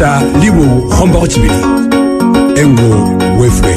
sa libo khomba chibili engo wefwe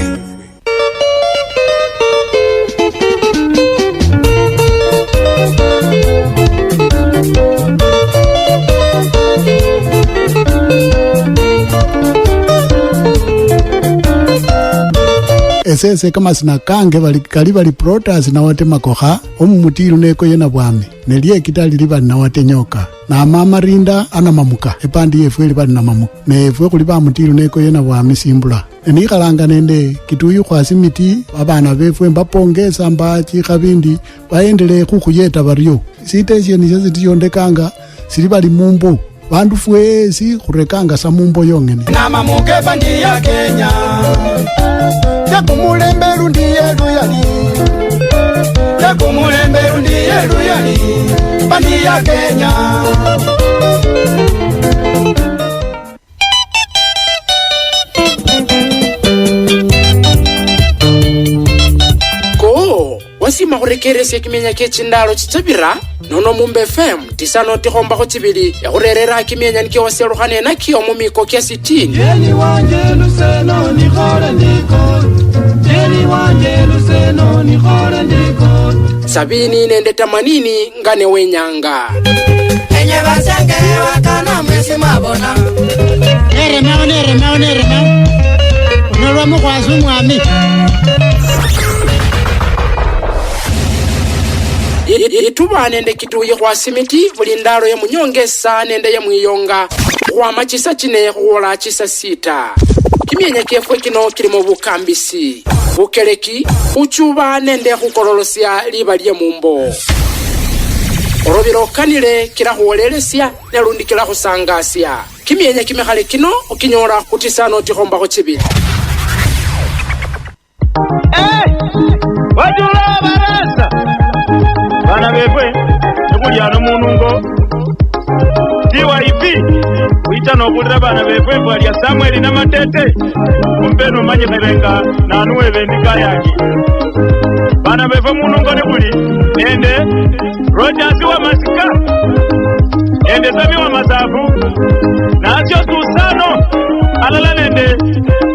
esese kama sinakange bali protas na wate makoha omumutiru neko yena bwami nelie kitali liba na wate nyoka na mama rinda ana mamuka epandi yefu ili bali na mamuka nefu kuli ba mutiru neko yena bwami simbula enikalanga nende kituyu kwa simiti abana befu mbapongeza mbachi kabindi baendelee kukuyeta baryo sitesheni sisi yondekanga sili bali mumbo bandu fwezi kurekanga sa mumbo yongene na mamuke bandi ya Kenya Yakumulemberu ndiye luyali Yakumulemberu ndiye luyali Bandi ya Kenya Ko wasima kurekerese kimenya kechindalo chichabira nono Mumbe FM tisano tihomba kuchibili ya kurerera kimenya nike waseruhane na kiyo mumiko kia 60 Yeni wanje luseno ni khore ndiko Yeni wanje luseno ni khore ndiko 70 nende 80 ngane wenyanga Enye basenge wakana mwesi mabona Nere Unolwa mukwasu mwami Ituba nende kituye kwa simiti bulindaro ya munyongesa nende ya mwiyonga kwa machisa chine kuola chisa sita kimenya kefwe kino kilimo bukambisi bukeleki uchuba nende kukololosya liba lye mumbo orobiro kanile kila huolelesya nelundi kila husangasya kimenya kimehale kino ukinyora kutisano tihomba kuchibili wajula barasa bana befwe nekulyano munungo tiwa ivi uitano kulira bana befwe bwalya Samuel na Matete kumpeno manye kebenga nanuwe bendika yaki bana befwe munungo nebuli nende Rogers wa Masika nende Sami wa Masafu nasyo Susano alala nende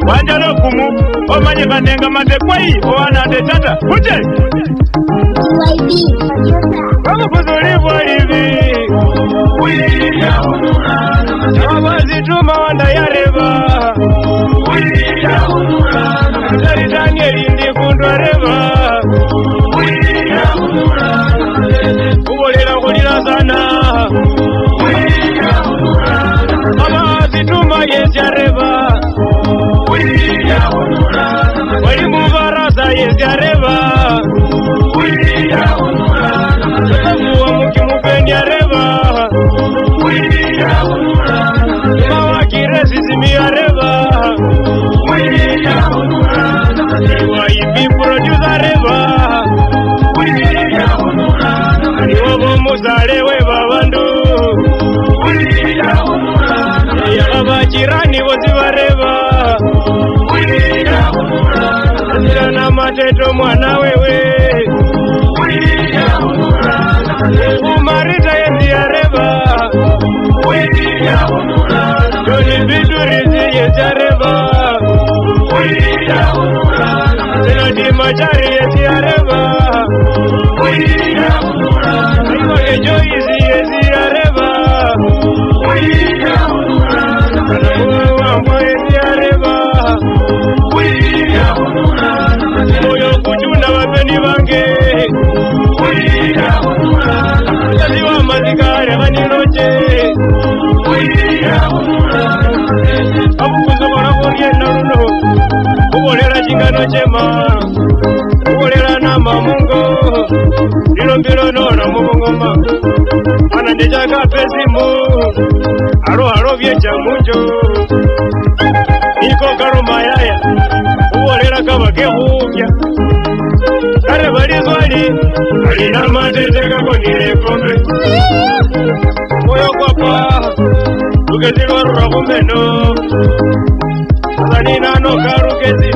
wanjalo kumu omanye kanenga matekwai owana tetata kuje Kama kuzulivu hivi Wiliya unura Nawazi tuma wanda ya reba Wiliya unura Mzari Danieli ndi kundwa reba Wiliya unura Kubolera kulira sana Wiliya unura Nawazi tuma yesi ya reba Wiliya unura Wali mubarasa yesi ya reba Wiliya unura Wa mukimupendi areba Wiliya unura Mawa kiresi zimi areba Wiliya unura Iwa ipi produce areba Wiliya unura Iwa bomuzale we babandu Wiliya unura Ya bachirani wozi bareba Wiliya unura Sirana Mateto mwana wewe Wiliya unura Umarita yendi areba Wiliya unura Joni bidurizi yeti areba Wiliya unura Senodi machari yeti areba Wiliya unura Ikoke joizi yeti areba Wiliya unura Kanamuwe wambo yeti areba Wiliya unura Moyo kujuna wapeni bange Wiliya unura Kaliwa mazikare maniloche Wiliya unura Abukuzo kora kurie naruno Kubolera chingano chema Kubolera nama mungo Nilo mbilo nona mubongoma Mana ndejaga pesimu Aro vyecha munjo Niko karo mayaya Kubolera kama kehubya Kare balizwali Alina Matete kakonile kombe Moyo kwapa Tukezilwa rura kumbeno Sanina no karukezi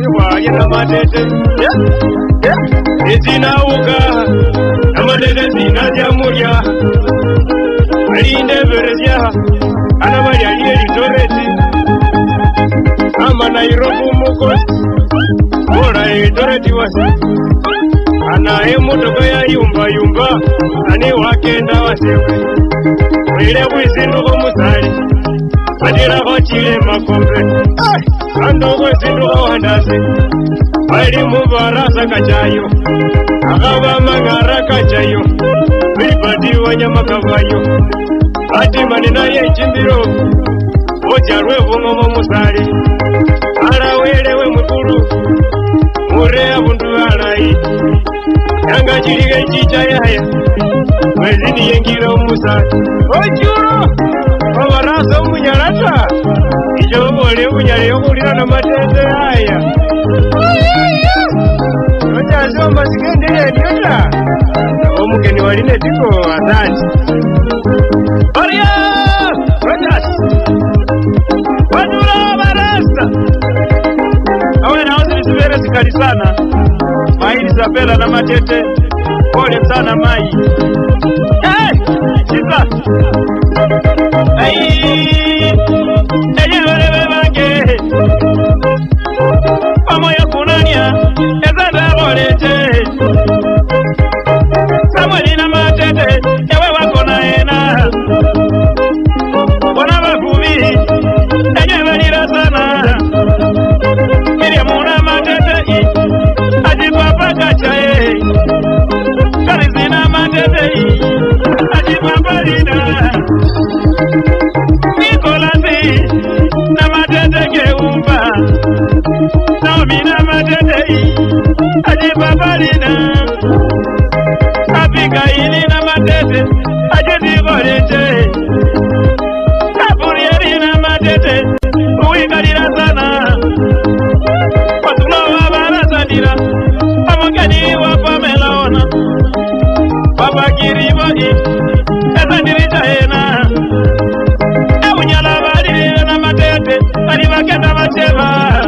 Iwa yena Matete Izina uka Na Matete zina jamuria Alinde verezia anabali aliye Eldoret ama Nairobi mukosi bora Eldoret wasi anaye motoka ya yumba ane wakenda wasewe wile kwizinduko musali badira kochile makombe ando kwizinduko wandasi bali mubarasa kachayo akaba mangara kachayo wibadi wanyama kavayo ati manina ye chimbiro ojarwe vungomo musali ala welewe mukuru mure abundu alai yanga chirige chicha yaya mwezini yengira umusali ojuro wabarasa umunyarata ijo bole umunyare yokulira na matete haya ojazo masikende nyota omugeni waline tiko asante Maria Rojas Wadura Barasa awe na hozi nisubere sikali sana maili zapela na matete pole sana mai chisa ejewe bange pamoja kunania ezanda bolete Samueli na matete ewe wako naena wana bavubi ejewe nila sana Miriamu na matete ajipapa kachae Karizi na matete ajipapa lina Nikolasi na matete keumba Naomi na matete ajipapa lina Abigaili na matete ajitikolete Kapurieri na matete uikalila sana Watula wa barazadira Amokani wa pamelaona Papa kiriboi Ezandirita hena Eunyala badiri na matete Alibaketa macheva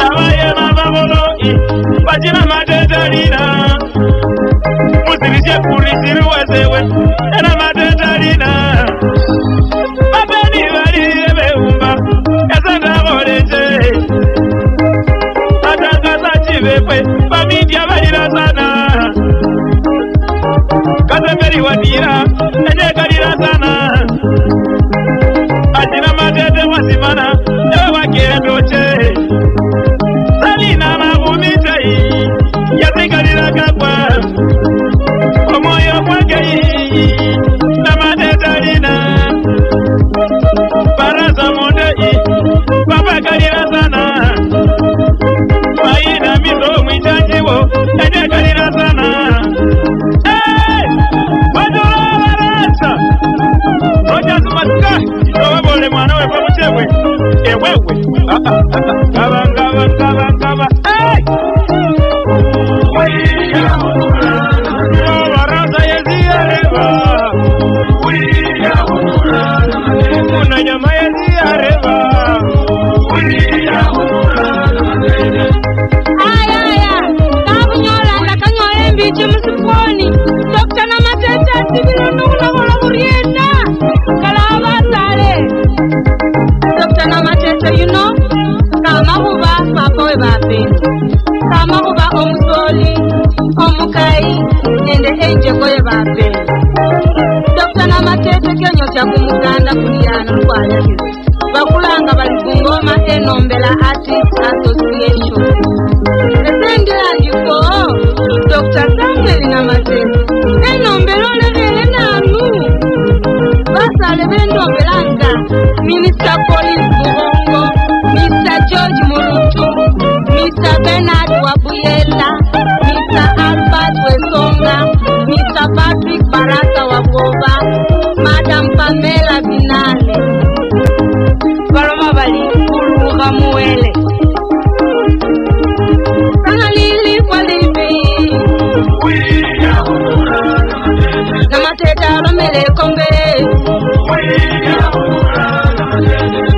Abaye na baboloi Bajina matete lina Musilisye kulisiru wezewe Ena matete lina Babeni badiri beumba Ezanda goleje Atangasa chivepe Bamidia badira sana Kasemberi wadira Eje kadira sana Ajina matete wasimana Ewe wakiendoche Salina na umite Yasikadira kakwa Omoyo kwake Na matete lina Barasa monde Papa kadira sana Maina miso mwichajiwo Eje kadira sana Wadura barasa Roja sumatika Itowe bole mwana we pamuchewe Ewewe Kaba Barasa yezi areva Kuna nyama yezi areva Aya, kabunyola ndakanyola mbiche musiponi Dokta na matete sibilo nukula kurienda Kalaba sale Dokta na matete you know Kama huba papa we bape Kama huba omusoli Omukai Nende enje koye bape Dokta na matete kenyo cha kumuganda kuliana kwa yaki Bakulanga balikungoma enombela Artist Association Esengela ndiko Dr. Samuel na matete enombela olevele nanu Basale bendombelanga Minister Police Burongo Mr. George Murutu Mr. Bernard Wabuyela Mr. Albert Wesonga Mr. Patrick Baraka Wagoba Madam Pamela Binale Baroma bali kuluga muwele Sana lili kwa libi Na mateta alomele kombe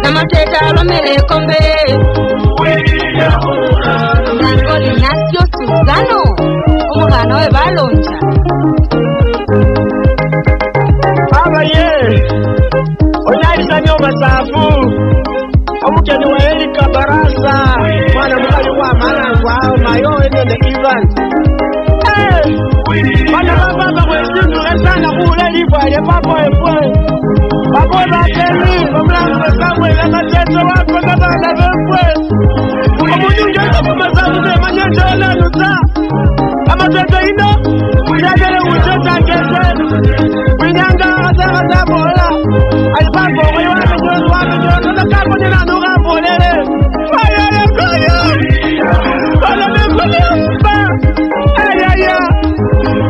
Na mateta alomele kombe Nangoli Nasio Suzano Umugano we baloncha Abaye Oya papo efwe papo na teni mlango Samuel na teto wako na bana efwe omuntu nje kumazamu ze manyeto la luta ama teto ino kujagele uchota kese winyanga azara bola alipango wewe wanyo na kako ni na nuga bolele aya bala me kolemba aya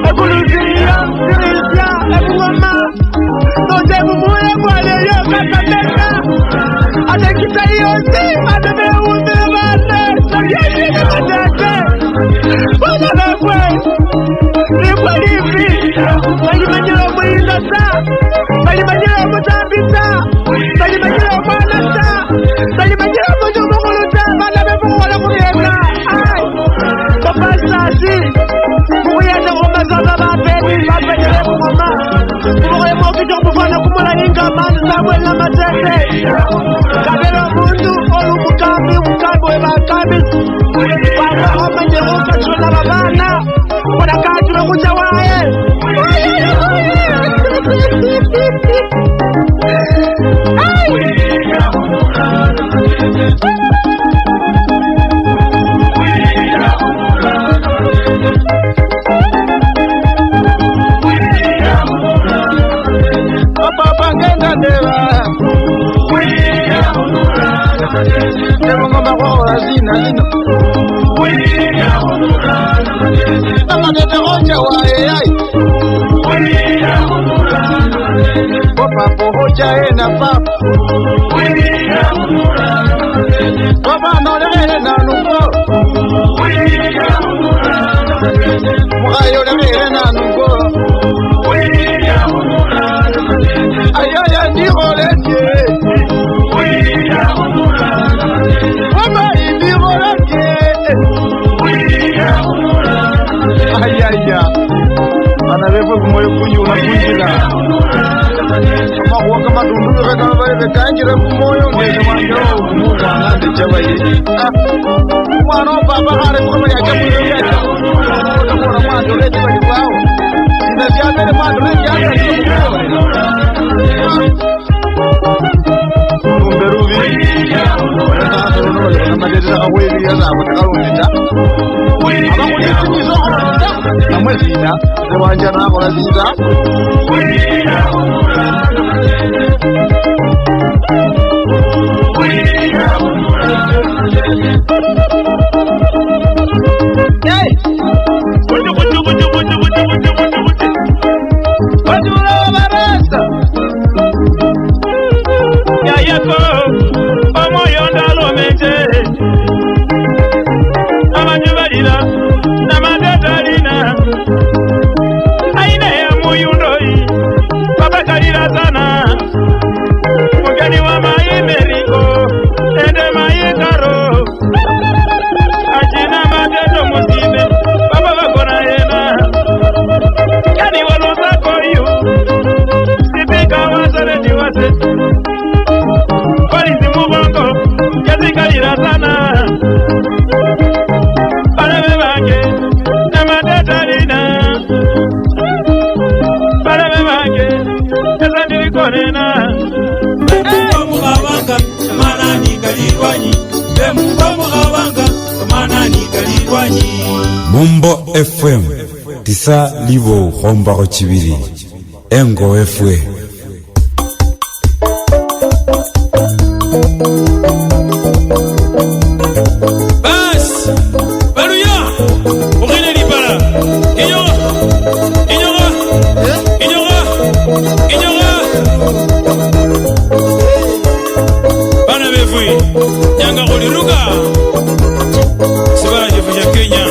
ekuluzia dirisia ebuwama toje mumuye kwale yo kakateka atekita yote adebe unde bale sayeje katete bala na kwe ni kwalifi balimanyira mwinda sa balimanyira mutambita balimanyira mwana sa balimanyira mujumukuluta bala me buwala kuyeka ay kopasasi kuyenda komazana bapeni bapenyele kumama kumoye mokijo kufana kumula inga mani Samuel matete kabelo mundu olumukambi mukambi webakambi bana omenyele ukachuna babana wanakati nokucha wae papa ngenda ndeba ngoma kwa zina amatete hoja wae ai papa hoja ena papa papa no le na nuko muayo le na nuko ayaya ni olete papa ibi olete ayaya ana bebo kumoyo kunyuna kunjira makuwa kama dundu kama bale kanjira kumoyo ngeze wanjo kumugwa ngande chabaye mwana baba hare kwa ya chabu ya kwa mwana lete bali kwao inaziambele mwana lete hata kumberuvi na madeza aweli ya zabo takalonita abakulizo amwezina zewanja nabo laziza hey Mumbo FM tisa livo homba kochibiri Engo FM Bas Baluya Ogene libala Inyora Bana befui Nyanga koliruga Sibara jefu ya Kenya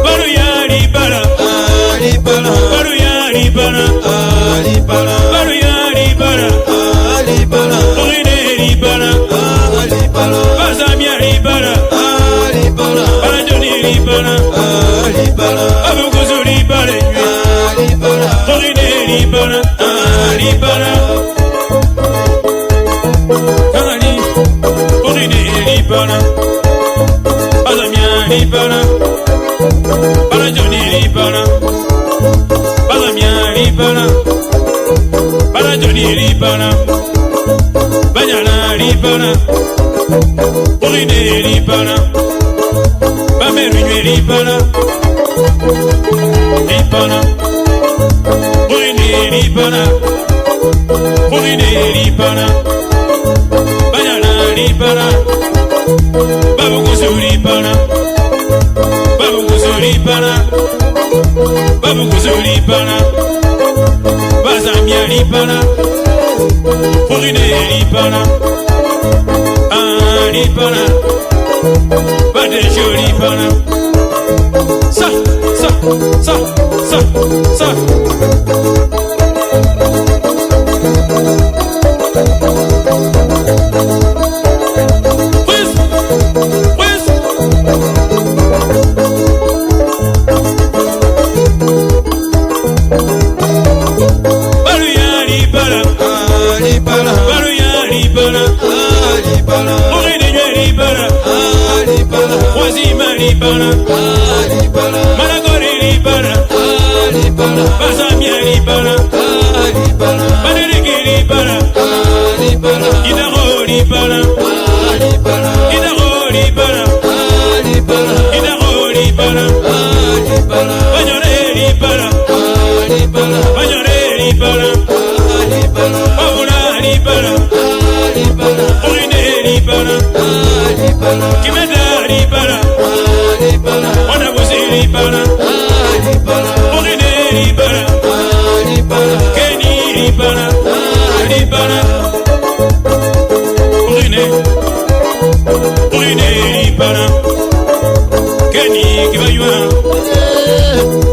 Baluya libala Baluya libala Baluya libala Ogene libala Bazamia libala Balanjoni libala Abukuzu libala Ogene libala Kangani Ogene libala Bazamia libala Balanjoni libala Banyala lipana Orine lipana Bamerunywe lipana Lipana Orine lipana Orine lipana Banyala lipana Babukusu lipana Babukusu lipana Babukusu lipana Bazamia lipana Orine lipana Ah lipana Badejo lipana Sa Malagori libana, Basamia libana, Banerigi libana, Idaro libana, Idaro libana, Idaro libana, Bagnore libana, Bagnore libana, Paula libana, Orine libana, Kimeda libana. Wana buzili bana, Orine libana, Kenny libana, libana, Orine libana, Kenny kibayua,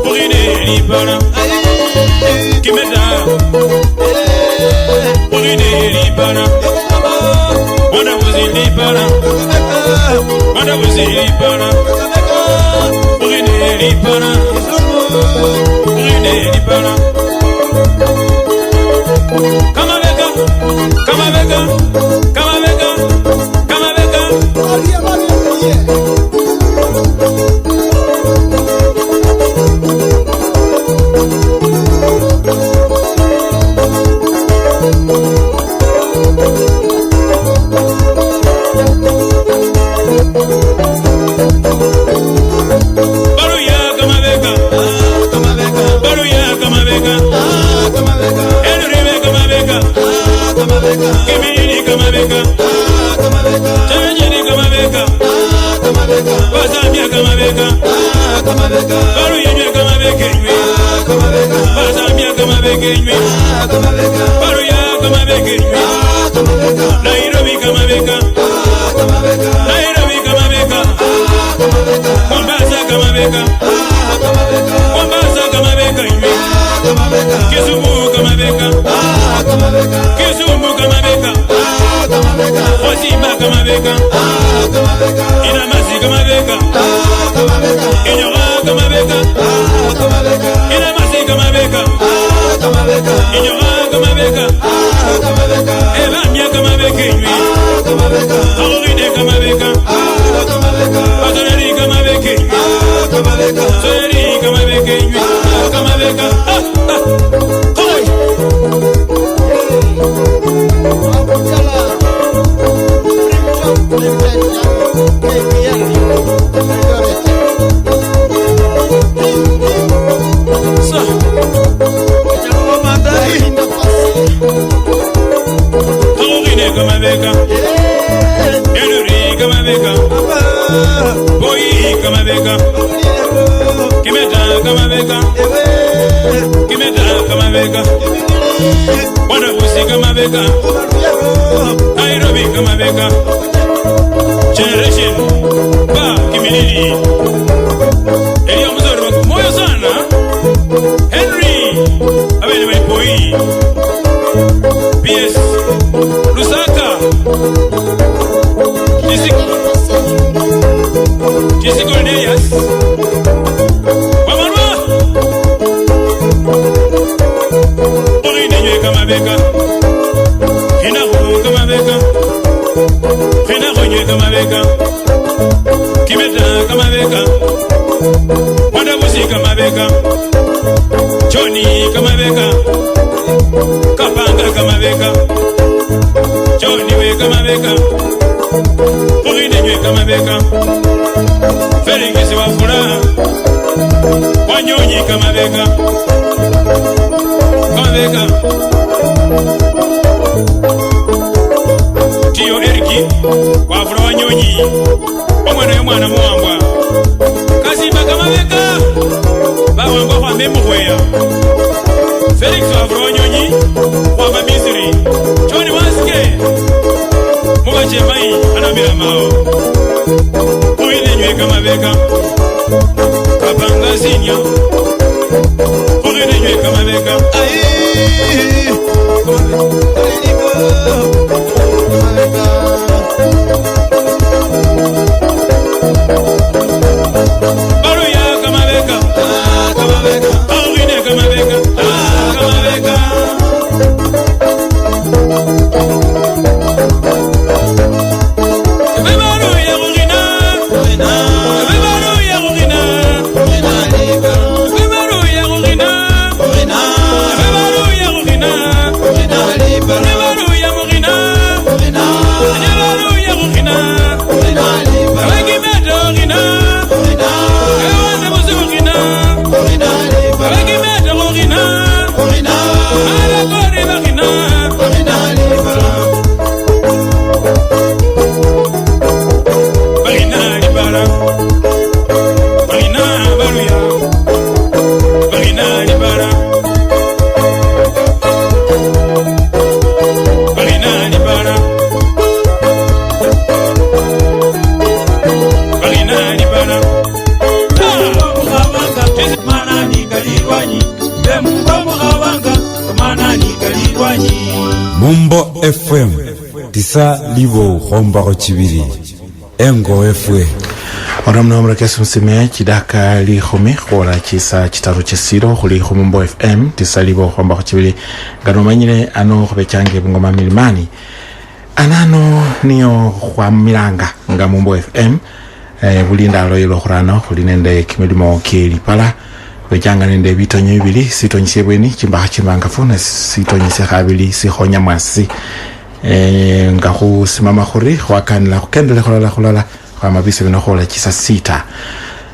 Orine libana, Kimeda, Orine libana, Wana buzili bana, Wana buzili bana. Orine lipana, Orine lipana. Kama vega, kama vega, kama vega, kama vega. Kimini kama beka, Chavejini kama beka, Basamia kama beka, Baru yenye kama beke nywe, Basamia kama beke nywe, Baru ya kama beke nywe, Nairobi kama beka, Nairobi kama beka, Mombasa kama beka, Mombasa kama beka nywe, Kisumu kama beka, Kisumu kama beka, Osimba kama beka, Inamasi kama beka, Inyora kama beka, Inamasi kama beka, Inyora kama beka, Evamia kama beka nywe, Orine kama beka, Batoneri kama beka nywe, Soyeri kama beka nywe, kama beka, Koi. Orine kama beka, Eluri kama beka, Boy kama beka, Kimeta kama beka, Kimeta kama beka, Wana busi kama beka, Nairobi kama beka, Generation Ba Kimilili, Elia Muzoro moyo sana, Henry Abele Boy, PS Lusaka, Jesse Cornelius, Mamanwa, Orine nywe kama beka, Hinaru kama beka, Hinaru nywe kama beka, Kimeta kama beka, Wadabusi kama beka, Johnny kama beka, Kapanga kama beka, Johnny weka mabeka Urine nyweka mabeka Felix wafula Wanyonyi kamabeka Kamabeka Tiyo Eriki wafula Wanyonyi Omwana yomwana muwambwa Kasimba kamabeka Bawambwa kwa memuhweya Felix wafula Wanyonyi Wamba Misiri Choni wasike Mubache mai anamira mao Uine nyweka mabeka Kapanga zinya Uine nyweka mabeka Baruya kamabeka Kamabeka Uine kamabeka Kamabeka Mumbo FM tisa livo hombaro chibiri engo fwe Oramna omrakesi msime chidaka li khumi khora chisa chitaru chesiro khuli khumumbo FM tisa livo hombaro chibiri ganomanyire ano khobechange bungoma milimani anano niyo kwa milanga nga mumbo FM bulinda loyilo khurano khuli nende kimilimo kili pala Wejanga nende bitonyo ibili sitonyise bweni chimbaha chimangafu na sitonyise khabili sikhonya mwasi nga khusimama khuri khwakanila khukendele khulala kwa mabise bino khola chisa sita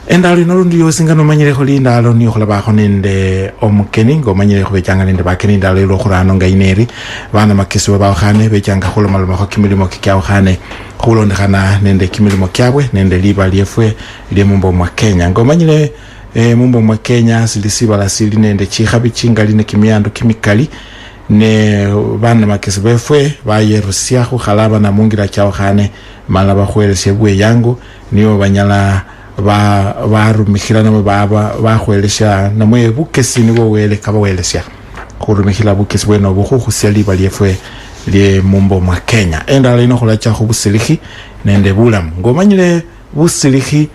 endalo inorundi yosinga nomanyire khuli ndalo niyo khulabakho nende omukeni ngomanyire khubechanga nende bakeni ndalo ilo khurano nga ineri bana makesi babakhane bechanga khulomalomakho kho kimilimo kikyakhane khulondekhana nende kimilimo kyabwe nende liba lyefwe lyemumbo mwa Kenya ngomanyire mumbo mwa Kenya silisiba sili nende chikhabi chingali ne kimiando kimikali ne bana makesi befwe bayerusia khukhalaba na mungira chao khane mala bakhweleshe bwe yangu niyo banyala barumikhila nabo bakhwelesha namwe bukesi nibo wele kabawelesha khurumikhila bukesi bweno bukhusia liba lyefwe lye mumbo mwa Kenya endala ino khulacha khubusilikhi nende bulamu ngomanyile busilikhi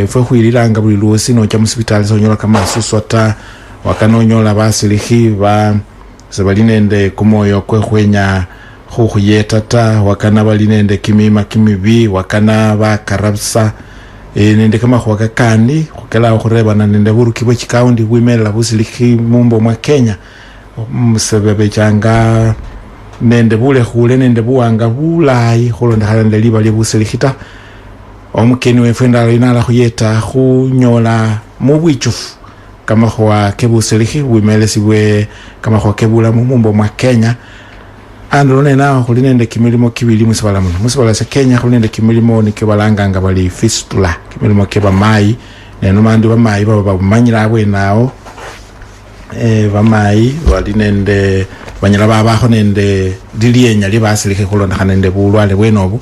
fwe khwililanga buli luosi nocha musipitali sonyola kama susota wakanonyola basiliki ba sebali nende kumoyo kwe khwenya khuyeta ta wakana bali nende kimima kimibi wakana bakarabsa nende kama khwakakani khukela khurebana nende buruki bwe chikaundi bwimela busiliki mumbo mwa Kenya musebebe changa nende bule khule nende buwanga bulayi khulondekhana nende liba lye busilikita omukeni wefenda inala khuyeta khunyola mubwichufu kama khwa kebusilikhi bwimelesi bwe kama khwa kebula mumbo mwa Kenya andone nawo khuli nende kimilimo kibili musibala muno musibala sa Kenya khuli nende kimilimo nikibalanga nga bali fistula kimilimo keba mai neno mandi ba mai baba bamanyira abwe nawo bamai bali nende banyala babakho nende dilienya libasilike khulonda nende bulwale bwenobu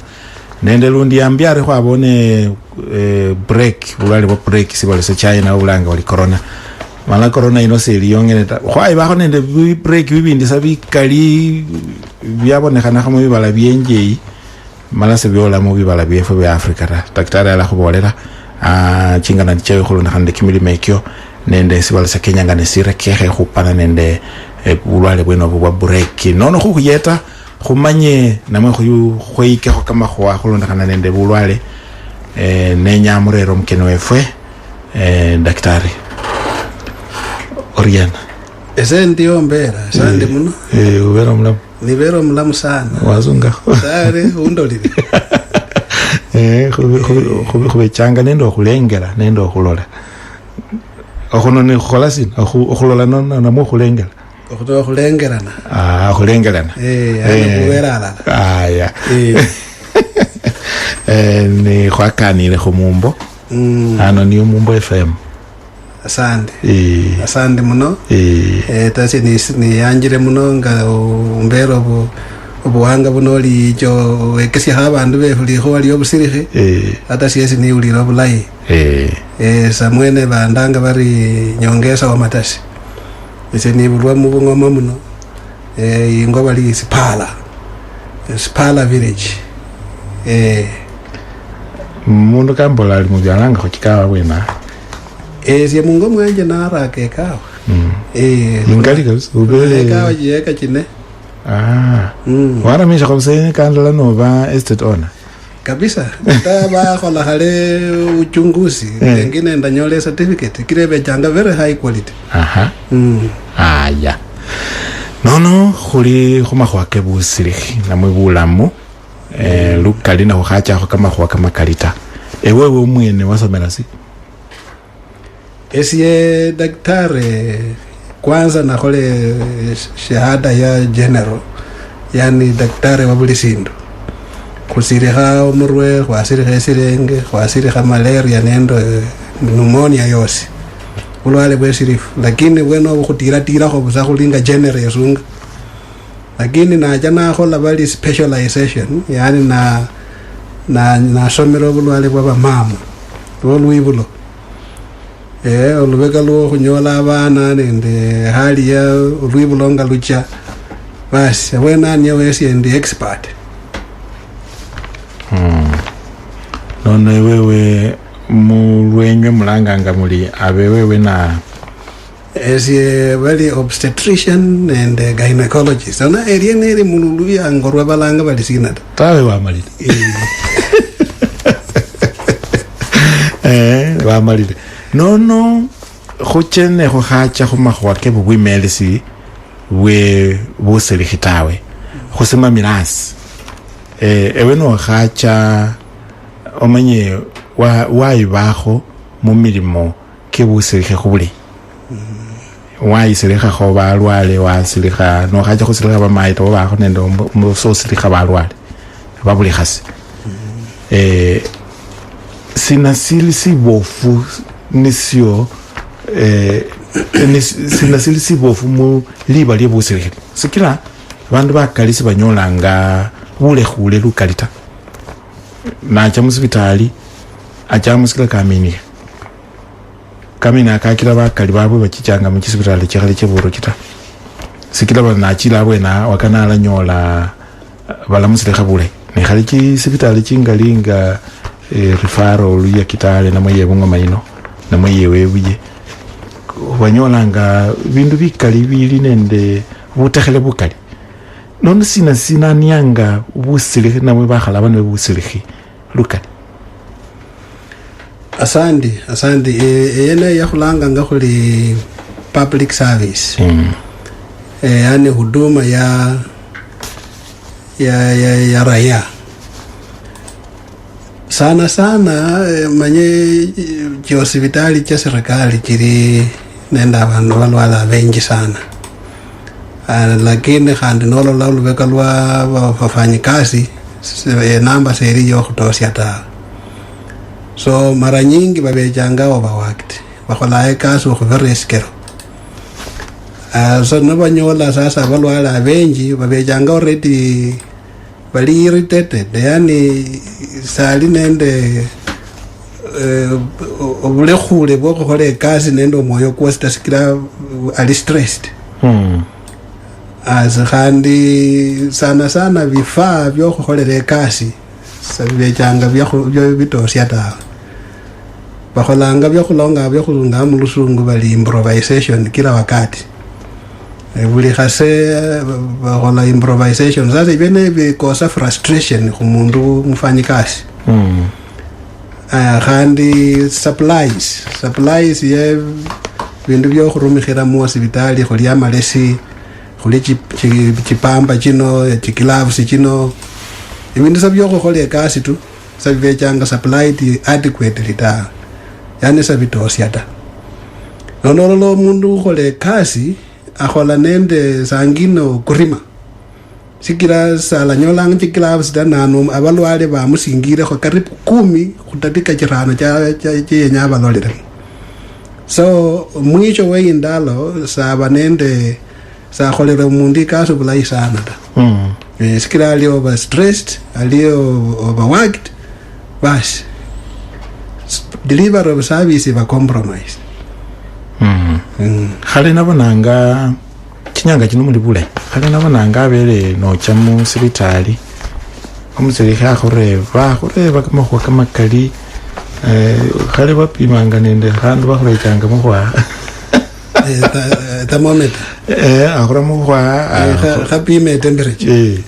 nende lundi yambiare khwabone break bulwale bwa break sibale sa China bulanga wali corona mala corona ino seli yongene ta khwai bakho nende break bibindi sabikali byabonekhana khamwe bibala byenjei mala se byola mu bibala byefe bya Africa ta daktari ala khubolera chingana chewe khulonda khande kimilimo ekyo nende sibale sa Kenya ngane sire kekhe khupana nende bulwale bweno bwa break nono khuyeta khumanye namwe khuyike kama khwa khulondakana nende bulwale nenyamurero mkeno wefwe daktari Oriana ese ndio mbera sande muno ubera mulamu nivero mulamu sana wazunga sare undolile khubechanga nende okhulengela nende okhulola okhuno ni khukhola sina okhulola namwe okhulengela okhulengerana okhulengerana khubera alala aya ni khwakanile khumumbo ano niyo Mumbo FM. Asante muno tasi ni yanjire muno nga umbero obuwanga buno lijo wekesya abandu befulikho wali obusirikhi ata siesi ni ulira bulayi samwene bandanga bari nyongesa wa matasi ese ni bulwa mu bungoma muno ingo bali Sipala village mundu kambola ali mubyalanga khukikawa bwena siya mungo mwanje narake kawa ingali kabisa ubele kawa jiyeka chine waramisha kwa msaini kandala nova estate owner kabisa taba khola khale uchunguzi ngine ndanyole certificate kirebe changa very high quality aya nono khuli khumakhwake busirikhi namwe bulamu lukali na khachakho kamakhwa kamakalita ewewe umwene wasomela si esiye daktari kwanza nakhole shahada ya general yani daktari wa bulisindu khusirikha umurwe khwasirikha esirenge khwasirikha malaria nendo pneumonia yosi ulwale bwesirifu lakini bweno bukhutira khobusa khulinga general yasunga lakini naja nakhola bali specialization yani na somero bulwale bwa bamama lwibulo olubeka lwo khunyola abana nende hali ya lwibulo nga lucha basi wena niye wesi ndi expert nono wewe mulwenywe mulanganga muli abewewe na esiye bali obstetrician and gynecologist ona area neri mululu ya ngorwa balanga bali sinata tawe wamalile wamalile nono khuchene khukhacha khumakhwa ke bubwimelesi bwe buselikhitawe khusema milasi ewe no khacha omanye waibakho mumilimo ke buselikhe khubuli waiselikha kho balwale wasilikha no khacha khusilikha bamaito bakho nende musosilikha balwale babuli khasi sinasili sibofu nisio sinasili sibofu mu liba lye buselikhe sikila bandu bakalisi banyolanga bulekhule lukalita nacha musibitali acha musikila kamini akakila bakali babwe bachichanga mu kisibitali chikhali cheburo kita sikila banachila bwena wakanala nyola balamusilekha bule ne khali kisibitali chingalinga referral ya kitale namwe yebungoma ino namwe yewebuye banyolanga bindu bikali bili nende butekhele bukali nono sina nyanga busilikhi namwe bakhala bane busilikhi lukali asandi yene yakhulanga nga khuli public service yani huduma ya raya sana manye hospitali cha serikali kiri nenda abantu balwala bengi sana lakini khandi nolo la lubeka lwa wafanyikazi namba seri yo khutosya ta so mara nyingi babejanga wakati bakhola kazi khuveriskero so nabanyola sasa balwala bengi babejanga already bali irritated yani sali nende obulekhule bwokhola kazi nende omwoyo kwasitasikira ali stressed khandi sana bifaa byokholela kazi sabechanga byo bitosya ta bakholanga byokhulonga byokhulunga mu lusungu bali improvisation kila wakati buli khase bakhola improvisation sasa ibene bikosa frustration khumundu mufanyikazi khandi supplies ye bindu byo khurumikhira mu hospitali khuli amalesi khuli chipamba chino chigloves chino ibindu sabyo khole kasi tu sabivechanga supplied adequately ta yani sabitosya ta nonololo mundu khole kasi akhola nende sangino kurima sikira sala nyolang chigloves da nanu abalwale ba musingire kho karibu 10 khutatika chirano cha yenya abalolera so mwicho we indalo saba nende sa kholera mundi kaso bulai sana ta sikira ali over stressed ali overworked bas deliver of service ba compromise khale nabonanga chinyanga chino muri bule khale nabonanga abele nocha mu sibitali omusiri khureva kamakhwa kamakali khale bapimanga nende khandu bakhurechanga mukhwa thermometer akhura mukhwa khapime temperature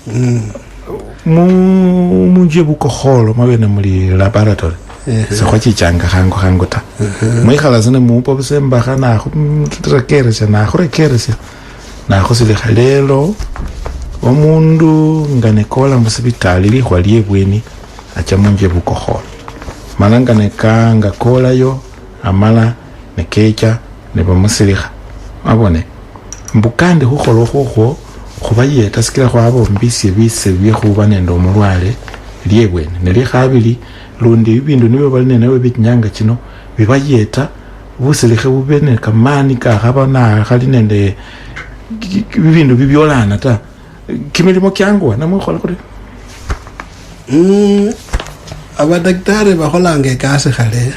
munje bukokholo mabene muri laboratory sekwachichanga khango ta mwikhala zine mupo busemba khana khutrekeresha na khurekeresha na khusile khalelo omundu nganekola musibitali likhwa lyebweni acha munje bukokholo malanga nekanga kolayo amala nekecha nebamusilikha abone mbukande khukholo khokho khubayeta sikila khwabombisie bise byekhuba nende omulwale lyebweni nelikhabili lundi ibindu nibyo bali nenawe binyanga kino bibayeta busilikhe bube ne kamani kakhaba na khali nende ibindu bibyolana ta kimilimo kyangu namwe khola kuri abadaktari bakholanga ekasi khale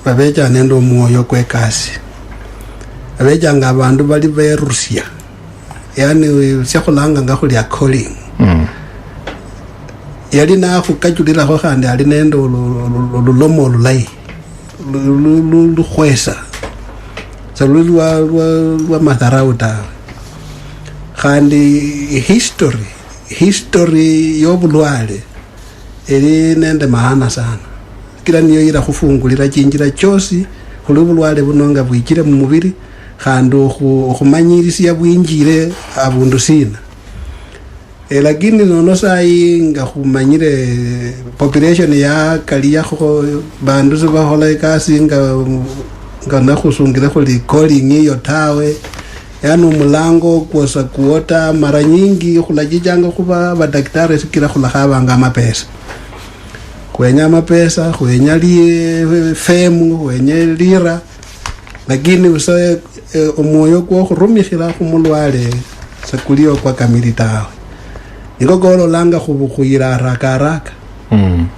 babecha nende omwoyo kwekasi abechanga abandu bali berusia yani sikhulanga nga khuli calling yali na khukachulila kho khandi ali nende lulomo olulai lukhwesa salulwa matharau tawe khandi history yobulwale eli nende maana sana kila niyo ira khufungulira chinjira chosi khuli bulwale bunonga bwichire mu mubiri khandi khumanyirisia bwinjire abundu sina lakini nono sai nga khumanyire population ya kaliya kho bandu sebakhola ikasi nga nakhusungire khuli calling iyo tawe yani umulango kwosa kuota mara nyingi khulajijanga khuba badaktari sikira khulakhabanga amapesa khwenya amapesa khwenya femu khwenya lira lakini usaye omwoyo kwa khurumikhira khumulwale sakulio kwa kamili tawe ingogolo langa khuyira haraka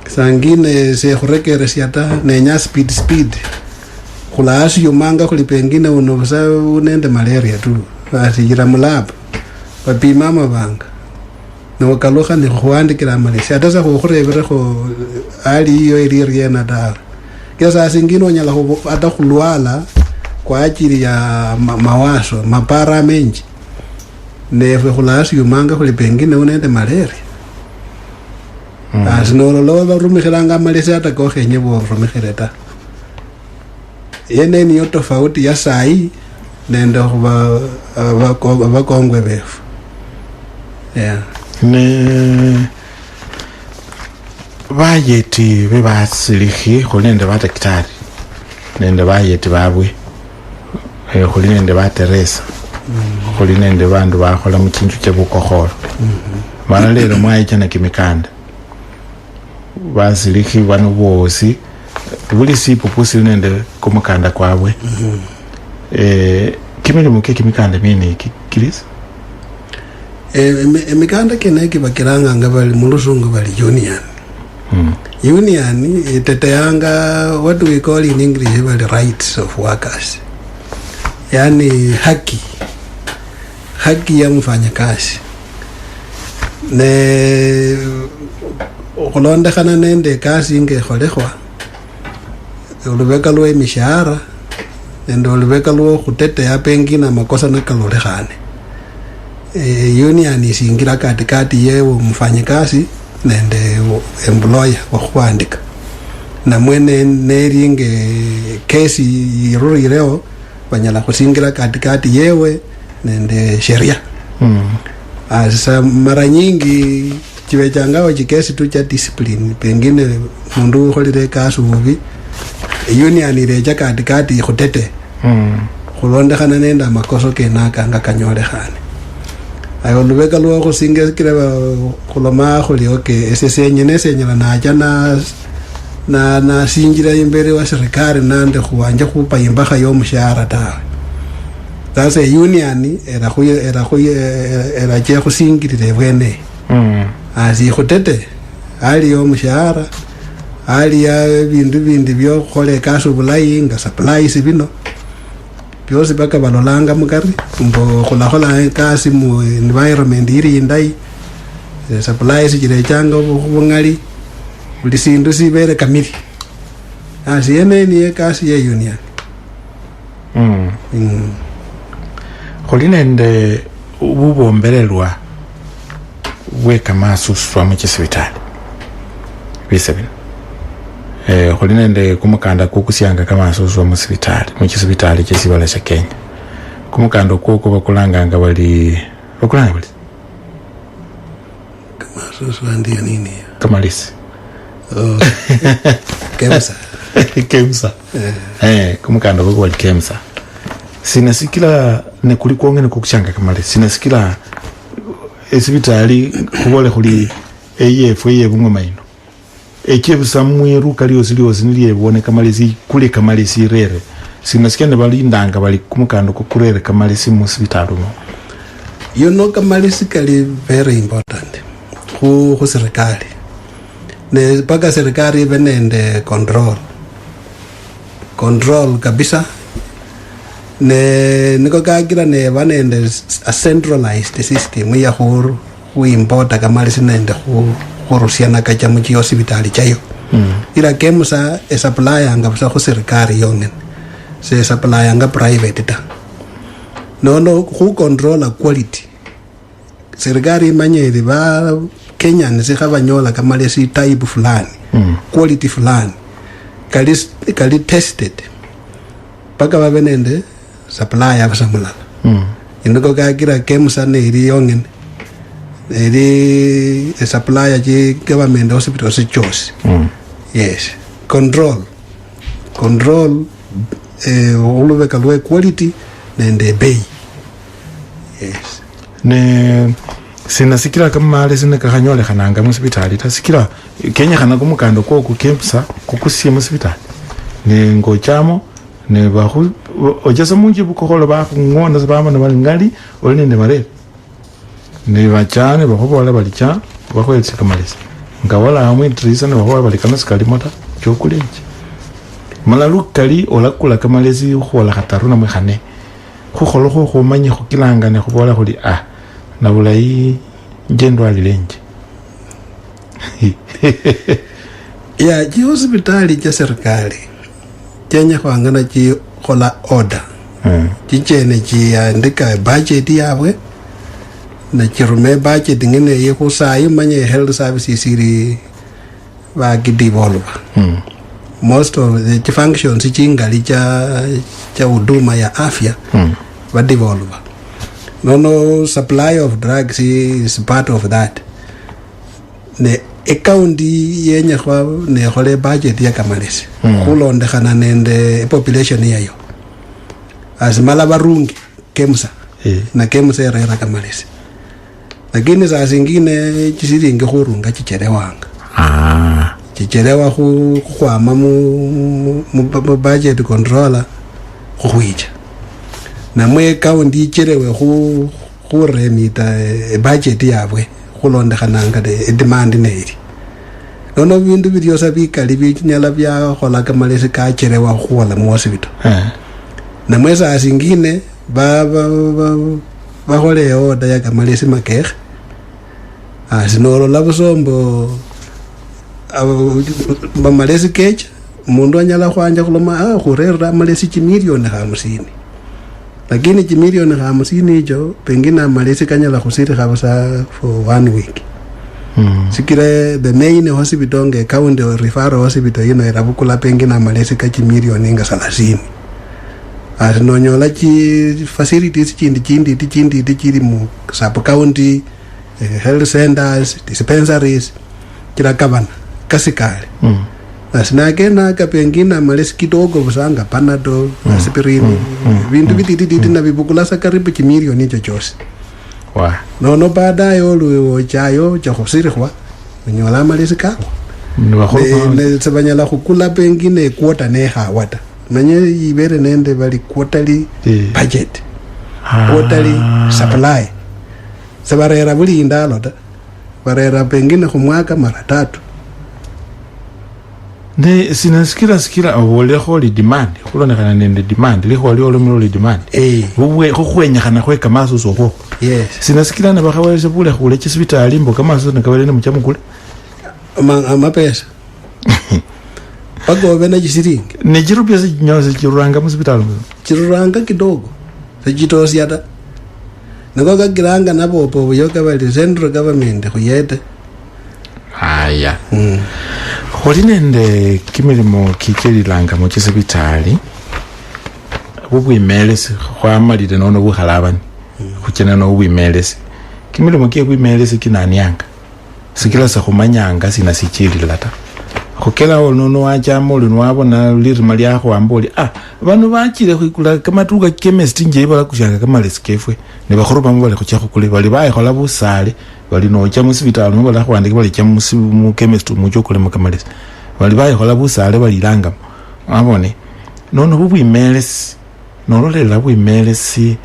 sangine se khurekeresya ta nenya speed khulasi yomanga khuli pengine unobusa unende malaria tu basiyira mulaba bapima amabanga nokalokha ni khwandikira amalesi atasa khurebere kho ali iyo eriena tawe kesa singine onyala ata khulwala kwa ajili ya mawaso mapara menji nefwe khulasi yomanga khuli pengine unende malaria asinololo barumikhiranga amalesi atakokhenye borumikhire ta yene niyo tofauti ya sai nende khuba abakongwe befu ne bayeti bebasilikhi khuli nende badaktari nende bayeti babwe khuli nende bateresa khuli nende bandu bakhola muchinju chebukokholo bana lero mwaichana kimikanda basilikhi bano bosi buli sipo pusili nende kumukanda kwabwe kimilimo kimikanda mini kilisa emikanda keneki bakiranga nga bali mulusungu bali union union iteteyanga what do we call in English bali rights of workers yani haki ya mfanyakazi ne khulondekhana nende kasi ngekholekhwa ulubeka lwe mishahara nende ulubeka lwo khuteteya pengine amakosa nakalolekhane union isingira katikati yewe mfanyakazi nende employer wakhwandika namwene neringe kesi irulireo banyala khusingira katikati yewe nende sheria Sasa mara nyingi chiwechanga chikesi tu cha discipline, pengine mundu ukholile kasi bubi union irecha katikati ikhutete khulondekhana nende amakoso kenaka nga kanyolekhane. Ayo lubeka lwo khusingesikile khuloma khuli okay ese senyene senyela nacha na sinjira imbere wa serikali nande khuwanja khupa imbakha yomushahara tawe. Sasa union era che khusingirire bwene asi khutete ali yomushahara ali ya bindu bindi byo khole kasi bulayi nga supplies bino byosi baka balolanga mukari mbo khulakhola kasi mu environment iri indai supplies jirechanga bungali buli sindu sibere kamili asi yene ni kasi ya union. Khuli nende ububomberelwa bwekamasuswa mukisibitali bisebino khuli nende kumukanda kukusyanga kamasuswa musibitali mukisibitali kyesibala sha Kenya. Kumukanda kwoko bakulanganga bali kamasuswa ndiyo nini kamalisi KEMSA kumukanda kwoko bali KEMSA. Sinasikila nekuli kwongene kukusyanga kamalisi sinasikila esibitali khubole khuli eyefu bungoma ino echebusa mweru kaliosi niliyebone kamalisi kule kamalisi rere sinasikene balindanga bali kumukando kukurere kamalisi musibitali mo kamalisi kali very important khu serikali ne paka serikali benende control kabisa ne niko kagira ne banende a centralized system ya khu import kamalisi nende khurusiana kacha mu hospitali chayo ila KEMSA e supply anga busa khu serikali yongen se supply anga private ta no khu control quality serikali manyeri ba Kenya nse khabanyola kamalisi type fulani quality fulani kali tested paka babenende supply abasamula indiko kagira KEMSA ne iri yongen eri supplier je government hospital se chose yes control ulubeka lwe quality nende bay yes ne sinasikila kamale sinekakanyole khananga musibitali tasikila Kenya khana kumukando kwoko KEMSA kukusiye musibitali ne ngochamo ne bahu ojasa munji bukhola bakhungonda sabama nabalingali oli nende marere ne bachane bakhobola balicha bakhwetse kamalisi nga wala amwe trisa ne bakhobola balikana sikali mota chokulenje malalu kali olakula kamalisi khola khataru na mkhane khokholo khomanye khokilanga ne khobola khuli na bulai njendo alilenje ya ji hospitali cha serikali Kenya khwangana ji khola order jichene ji andika budget yabwe na chirume budget ngene ye khusayi manye health services iri ba gidevelop most of the functions chingali cha huduma ya afya ba develop no supply of drugs is part of that ne account yenye kwa ne khole budget ya kamalisi khulonde khana nende population yayo azimala barungi KEMSA na KEMSA era kamalisi lakini saa zingine chisiringi khurunga chicherewanga chicherewa khukhwama mu budget controller khukhwicha namwe account icherewe khuremita budget yabwe khulondekhananga demand neiri nono bindu biryosa bikali binyala bya khola kamalesi kacherewa khuola mu hospital namwe saa zingine bakhole order ya kamalesi makekhe asinoro labusombo bamalesi kecha mundu anyala khwanja khuloma khurera malesi chimilioni 50 lakini chimilioni 50 hicho pengine malesi kanyala khusirikha busa for 1 week sikire the main hospital nge county referral hospital ino irabukula pengine malesi ka chimilioni nga 30 nonyola facilities chindi mu sub county health centers dispensaries kila gavana kasikale asinakena kapengine amalesi kidogo busanga panado aspirini vindu vitititi na vibukulasa karibu kimilioni hicho chose nono baadaye oluwo chayo chakhusirikhwa nonyola amalesi kawo sebanyala khukula pengine kuota nekhawata manye ibere nende bali quarterly budget quarterly supply sebarera buli indalo ta barera pengine khumwaka mara 3 ne sinasikira oboleho li demand khulonekana nende demand likholi olumiro li demand bubwe khukhwenyakana khwe kamaso soko yes sinasikira ne bakhawalese bule khule chisibitali mbo kamaso ne kabele ne muchamukule amapesa pagobe na jisiringi ne jirupya zinyose chiruranga musibitali chiruranga kidogo sejitosi ata nagoga giranga nabo po yoga bali central government khuyete haya kholi nende kimilimo kikililanga mu chisibitali bubwimelesi khwamalile nono bukhalabani khuchena no bwimelesi kimilimo kye bwimelesi kinanianga sikila sa khumanyanga sina sichilila ta khokela nono wachamo lino wabona lirima lyakho amboli bano bachile khikula kamatuka chemist nje bala kushanga kamalesi kefwe ne bakhuruba mubale khuchakho kule bali bayikhola busale bali no cha musibitali no bala khwandika bali cha mu chemist mu chokole mu kamalesi bali bayikhola busale balilanga abone nono bubwimelesi nololela bwimelesi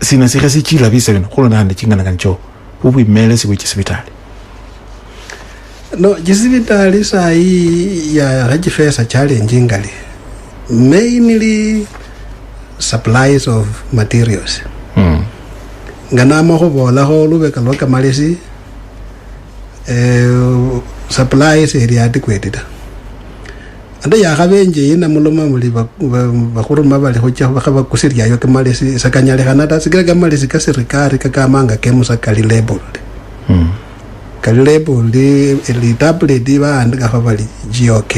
sina sikhasi chila bisa bino khulona nde chingana kancho bubwimelesi bwechisibitali no jisibitali sai ya hajifesa challenge ngali mainly supplies of materials ngana mo bola ho lube kalwa kamalesi supplies area adequate anda ya gabenje ina muloma muli bakhuruma bali hocha bakaba kusiria yo kamalesi sakanyale kanata sikira kamalesi ka serikali kakamanga kemusa kali label kali label li tablet ba andika bali GOK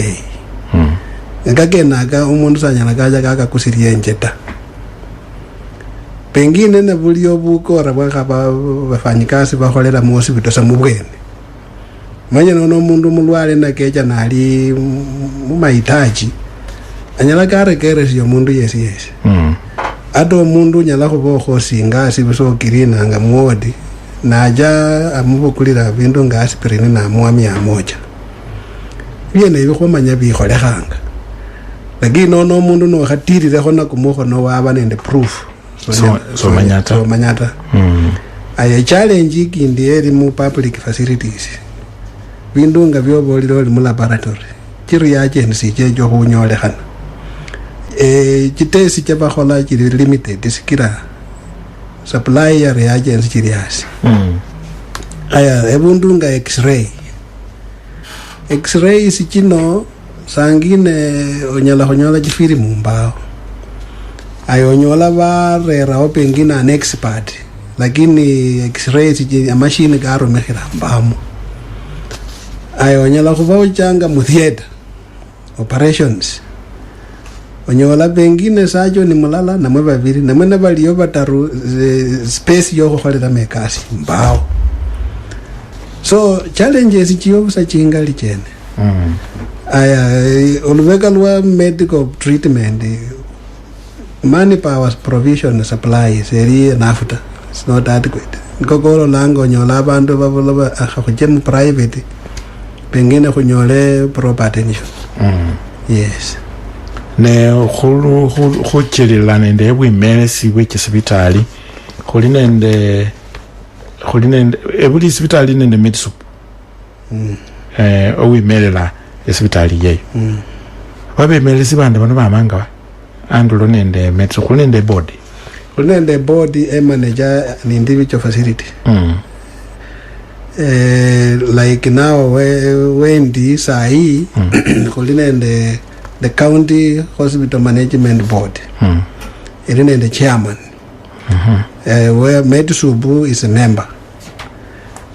ngakena ka umuntu sanyana kaja kaka kusiria njeta pengine na bulio bukora bakaba bafanyikasi bakholera mu hospital samubwene manya nono mundu mulwale na keja nali mu mahitaji anyala kare kere sio mundu yesi ado mundu nyala khobokho singa sibiso kirina nga mwodi naja amubukulira bindu nga aspirin na mwami ya moja byene ibikhomanya bikholekhanga lakini nono mundu no khatirire khona kumukho no waba nende proof so manyata aya challenge ikindi eri mu public facilities bindu nga byoboliro li mu laboratory chiru ya agency chejo khunyolekhana chitesi chabakhola chiri limited sikira supply ya reagents chiriasi aya ebundu nga x-ray sichino sangine onyala khonyola chifiri mumbao ayo nyola barera opengina an expert lakini x-ray sichi machine garo mekhira mbamo ayo nyala khuba uchanga mu theater operations onyola pengine sajo ni mulala namwe babiri namwe nabaliyo bataru space yo khokholela mekasi mbao so challenges chiyo sa chingali chene aya olubeka lwa medical treatment money powers provision supplies eri nafuta it's not adequate ngokolo lango nyola abantu baboloba akhakhujemu private pengine khunyole proper attention yes ne khulila nende bwimelesi bwechisibitali khuli nende ebuli sibitali nende medsup owimelela esibitali yeyo babemelesi bande bano bamanga andulo nende medsup khuli nende board manager ni individual facility like now when this ai khuli nende the county hospital management board and the chairman where Medsubu is a member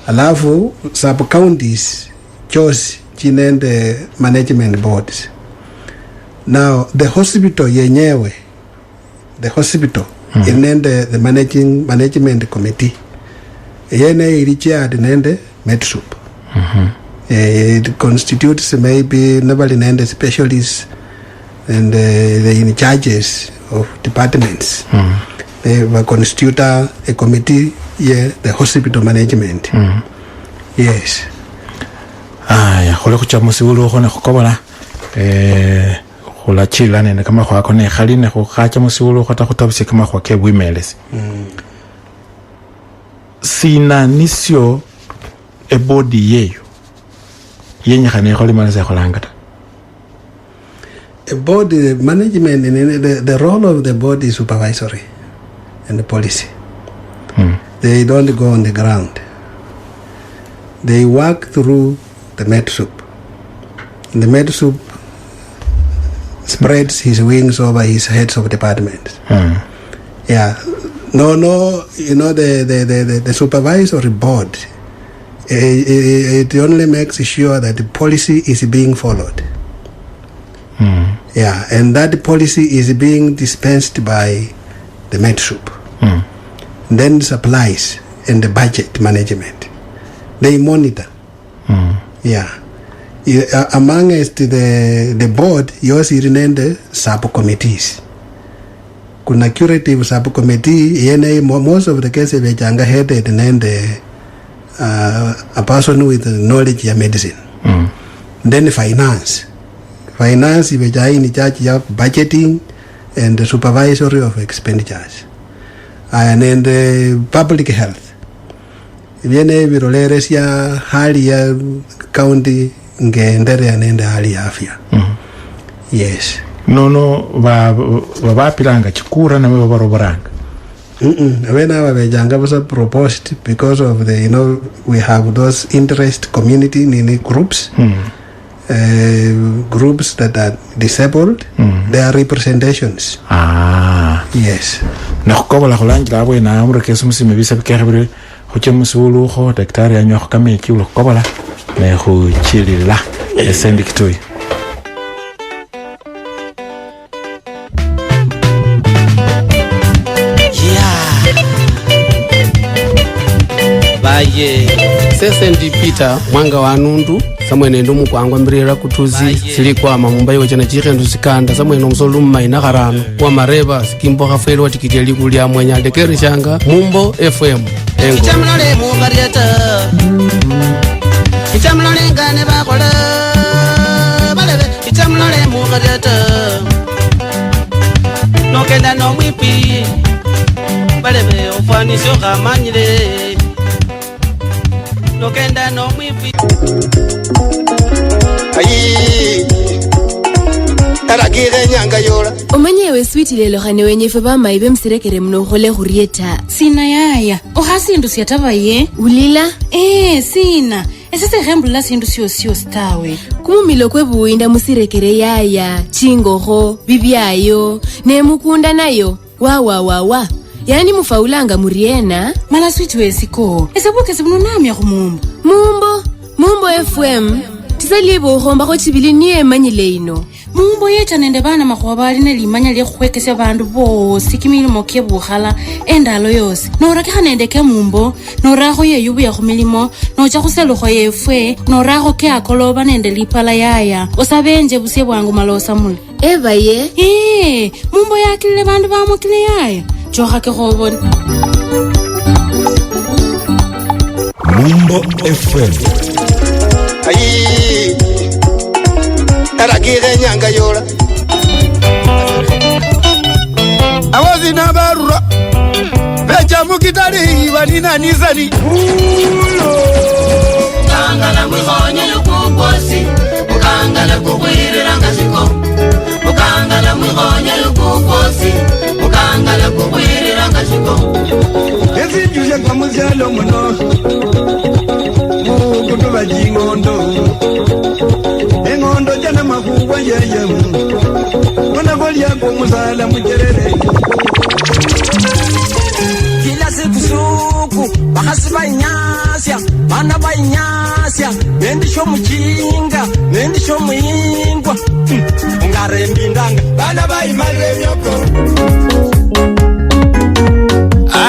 alafu sub counties chose chinende management boards now the hospital yenyewe the hospital in the management committee yene ili chaired in the MedSoup. It constitutes maybe nobody named specialists and the in charges of departments. They will constitute a committee, the hospital management. Yes. Khole kucha musiwulu khone khukobola khula chila nene kama khwako ne khali ne khacha musiwulu khota khutobise kama khwake bwimelesi sina nisio e body yeyo yenye khane khole manase kholangata a body management the role of the body is supervisory and the policy. They don't go on the ground. They work through the MedSoup. The MedSoup spreads his wings over his heads of departments. Yeah. No, you know, the supervisory board, it only makes sure that the policy is being followed. Yeah, and that policy is being dispensed by the MedSoup. Then supplies and the budget management. They monitor. Yeah. Amongst the board, yours is in the subcommittees. Kuna curative subcommittee, most of the cases which are headed and a person with knowledge of medicine. Then finance. Finance, which are in charge of budgeting and the supervisory of expenditures. And then the public health. Viene viroleres ya hali ya county ngendere anende hali ya afya. Yes. No babapilanga chikura na baroboranga. When I was proposed because of the, you know, we have those interest community in groups. Groups that are disabled, their representations. Yes. Nakukobola khulangira abwe na amure kesumsime bisa bikebire khuche musulu kho daktari anyo khameki ulo kukobola ne khuchilila esendi kitoi. Baye Sesendi Peter mwanga wa nundu samwene ndo mukwangwa mbirira kutuzi silikwa mamumba yo chana chikhendu sikanda samwene musolu mmaina karano wa mareba sikimbo khafelo watikite likulya mwenya dekerishanga Mumbo FM engo Chamlole mubarieta Chamlole ngane bakola balebe Chamlole mubarieta Nokenda no mwipi balebe ofanisho kamanyire Nokenda no mwipi Ayi Aragire nyanga yola Omanyewe switi lelo khane wenye feba maibe msirekere mno khole khurieta Sina yaya ohasindu siyatabaye Ulila sina esese khembula sindu sio stawe Kumumilo kwebuinda musirekere yaya chingoho bibyayo ne mukunda nayo wa Yani mufaulanga muriena mala switi wesiko esebuke sebunonamya khumumbo Mumbo FM tisalibo khomba kho chibili niye manyile ino Mumbo yecha nende bana makhwabali ne limanya lye khwekesya bandu bosi kimilimo kye bukhala endalo yose norakha nende ke Mumbo norakho yeyubuya khumilimo nocha khuselukho yefwe norakho ke akoloba nende lipala yaya osabenje busye bwangu malosa mule Evaye Mumbo yakilile bandu bamukile yaya chokha ke khobona Mumbo FM Ayi Aragire nyanga yola Awazi na barura Becha mukitari Vanina nizani Mukangala mwihonye lukukwosi Mukangala kukwirira ngashiko Mukangala mwihonye lukukwosi Mukangala kukwirira ngashiko Ezi juje kwa muzialo muno Mukutuba jingondo Engondo jana makuwa yeye Mwana golia kumusala mujerere Kila siku suku Bakasi bainyasya Bana bainyasya Nendisho mchinga Nendisho mwingwa Ngarembi ndanga Bana baimare myoko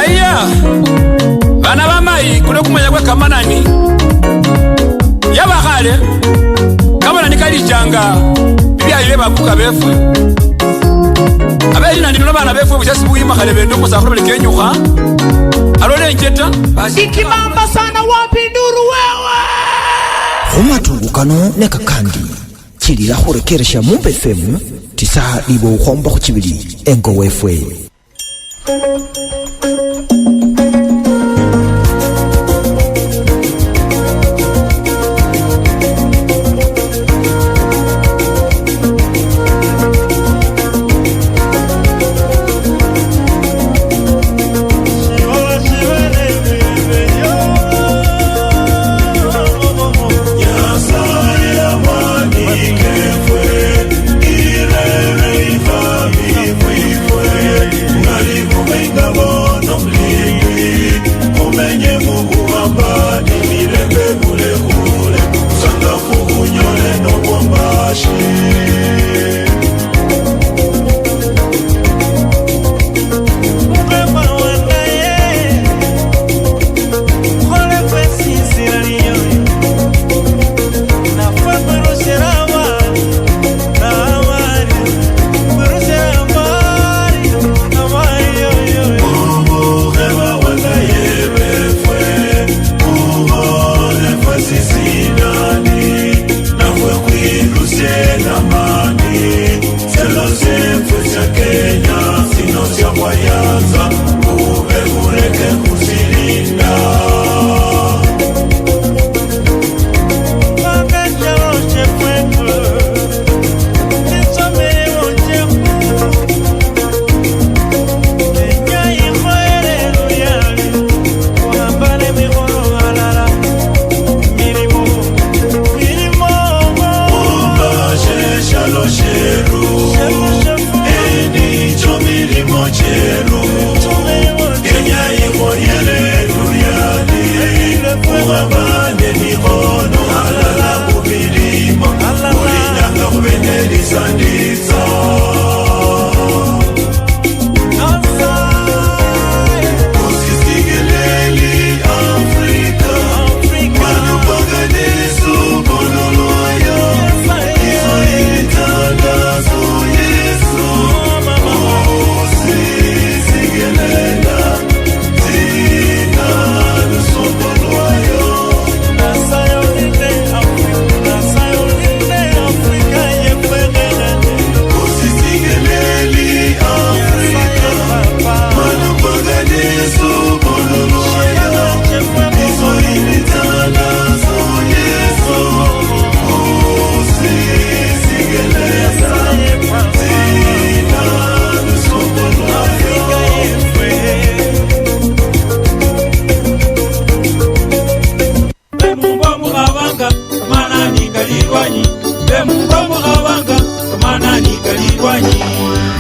aya bana bamayi kuno kumanya kwe kamanani yabakhale kamanani kalijanga bibyayile bakuka befwe abeli nandi bana befwe bushasi buyimakhale bendo musakhulu bali kenyukha alole njeta sikimamba sana wapinduru wewe khumatungukano nekakandi chilila khurekeresha Mumba FM tisa libo ukhomba khuchibili engo wefwe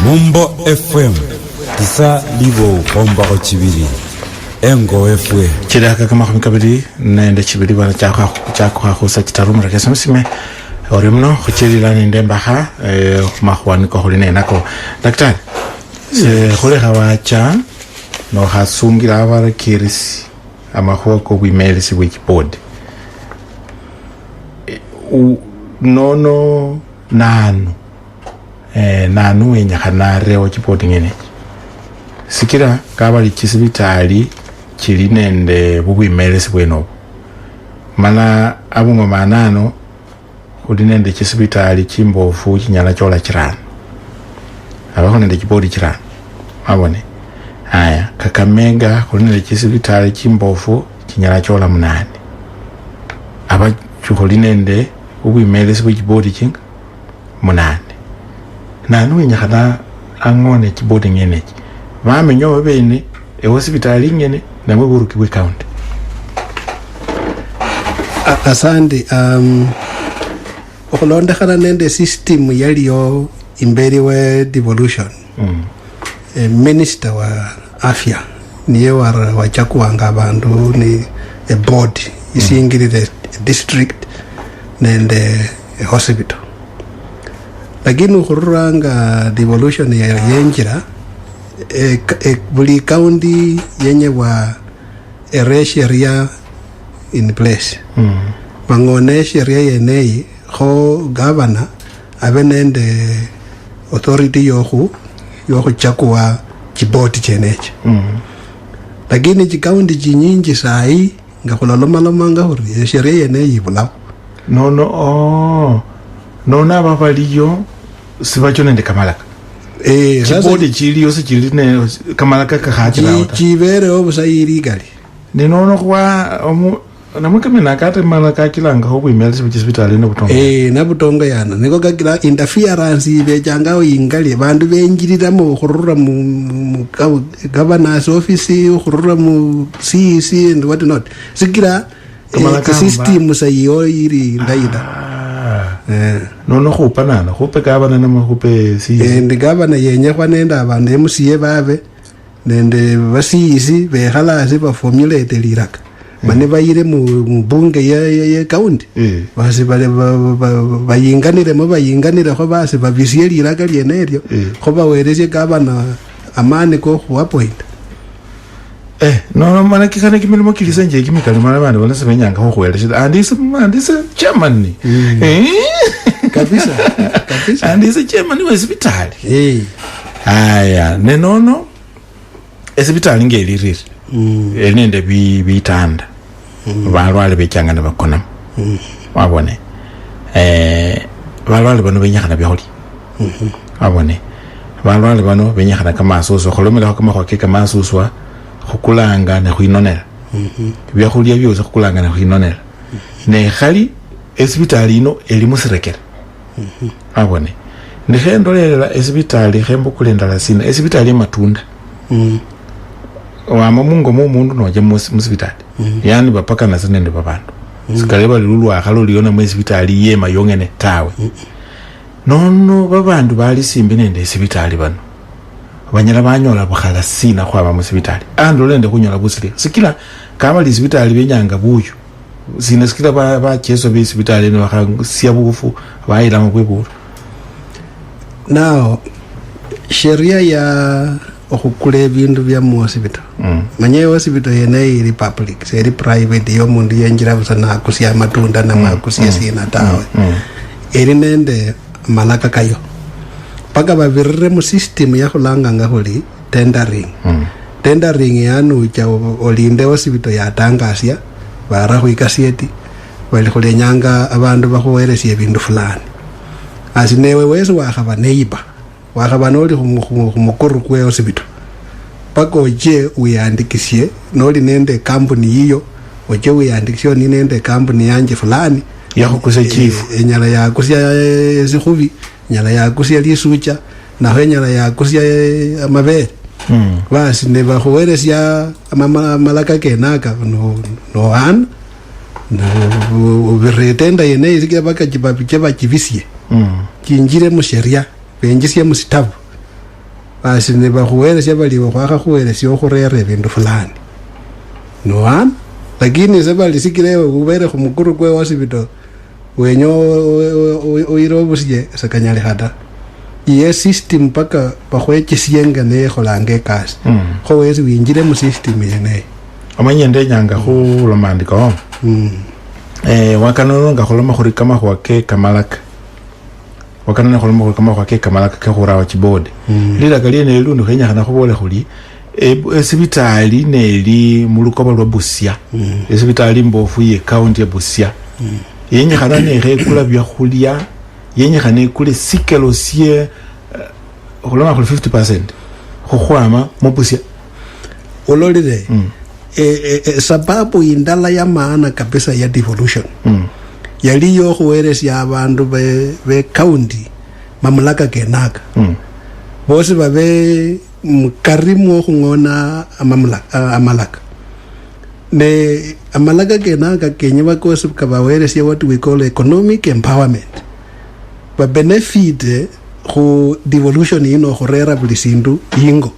Mumba FM tisa libo khomba go chibili engo efwe chidaka kama khumikabili nende chibili bana chakho khusa chitarumira kesamsime ori mno khuchilila nende mbakha khumakhwani ko khulina nako daktari khule khawacha no khasungira abarakirisi amakhuwa ko bwimelesi bw'ekipodi nono nanu wenyakhanareo chipoti ngene sikira kabali chisibitali chili nende bubwimelesi bwenobo mana abungoma nano khuli nende chisibitali chimbofu chinyala chola chirano abakho nende chipoti chirano mabone aya Kakamega khuli nende chisibitali chimbofu chinyala chola 8 aba khuli nende bubwimelesi bw'echipoti chinga 8 nanu wenyakhana angone chipoti ngenechi bamenyowe bene hospitali ngene namwe burukibwe county. Asante okulondekhana nende system yaliyo imberi we devolution minister wa afya niye wachakuwanga abantu ni a board isingirire district nende hospital lakini ukhururanga devolution yenjira buli county yenye wa ere sheria in place mangone sheria yenei ho governor abe nende authority yoku chakua chiboti cheneche lakini chikaunti chinyingi sai ngakulalomaloma ngahuri sheria yenei ibula no baliyo sibacho nende kamalaka chibodi chiliyo se chiline kamalaka kakhatira chivere obusayiri gali ninono kwa namukame kate malaka kilanga hobwimela sibitali ne butonga na butonga yana niko kakila interference ibechanga oyingali bandu benjirira mu khurura mu governor's office khurura mu CEC and what not sikira system sayo iri ndaida no khupa nana khupe gavana na khupe CEC ndi gavana yenye kwanenda abantu MCA babe nende basisi bekhalasi ba formulate liraka mane bayire mu bunge ya county basi bayinganire kho basi babisie liraka lyeneryo kho baweresie gavana amani ko appoint no mana kikane kimilimo kilisenje kimikali mana bana bana sebenyanga ho khwelesha andise chairman ni kabisa andise chairman wa hospitali haya nenono hospitali ngelirire elinde bitanda balwale bechanga na bakona wabone balwale bano benyakana byoli wabone balwale bano benyakana kama soso kholomela kama khwake kama soso khukulanga ne khwinonela byakhulya byose khukulanga ne khwinonela ne khali hospitali ino eli musirekera wabone ndikhendolela hospitali khembukulendala sina hospitali matunda wama mungo mundu noje musibitali yani bapaka na zinende babantu sikaleba lulu akhalo liona mu hospitali yema yongene tawe nono babantu bali simbi nende hospitali bano banyala banyola bukhala sina khwaba mu hospitali andolende kunyola busiri sikila kama li hospitali benyanga buyu sina sikila ba cheso be hospitali ne bakhasia bufu bayila mu bweburu now sheria ya okukule bintu bya mu hospital manye hospital yene iri public seri private yo mundu yenjira busana akusia matunda na makusia sina tawe eri nende malaka kayo paka babirre mu system ya khulanga ngaholi tendering yanu cha olinde hospital ya tangasia bara khwikasieti bali khulenyanga abantu bakhuweresie bintu fulani asinewe wese wakhaba neighbor wakhaba noli khumukuru kwe hospital paka oje uyandikisie noli nende company hiyo oje uyandikisie ni nende company yanje fulani yakhukusa chief enyala yakusia zikhubi nyala yakusia lisucha na nyala yakusia amabere basi ne bakhuweresia malaka kenaka no an no biretenda yene izike baka jibabiche chivisie kinjire mu sheria benjisia mu sitabu basi ne bakhuweresia bali bakhakha khuweresia okhurere bintu fulani no an lakini sebali sikire ubere khumukuru kwe hospital wenyo oirobusie sakanyali hata ye system paka bakhwechisienga ne kholange kasi khowezi winjire mu system yene amanyende nyanga khulomandika wakanono nga khuloma khuri kama khwake kamalaka wakanono khuloma khuri kama khwake kamalaka ke khurawa chibode lila kali ne lundu khenya khana khobole khuli esibitali neli mulukoba lwa Busia esibitali mbofu ye county ya Busia yenye khana ne khekula bya khulia yenye khane kule sikelosie khuloma khuli 50% khokhwama mu Busia ololile sababu indala ya maana kabisa ya devolution yaliyo khuweresia abantu be county mamlaka kenaka bose babe mkarimu khungona amalaka ne amalaka kenaka kenye bakosi kabaweresia what we call economic empowerment ba benefit khu devolution ino khurera bulisindu ingo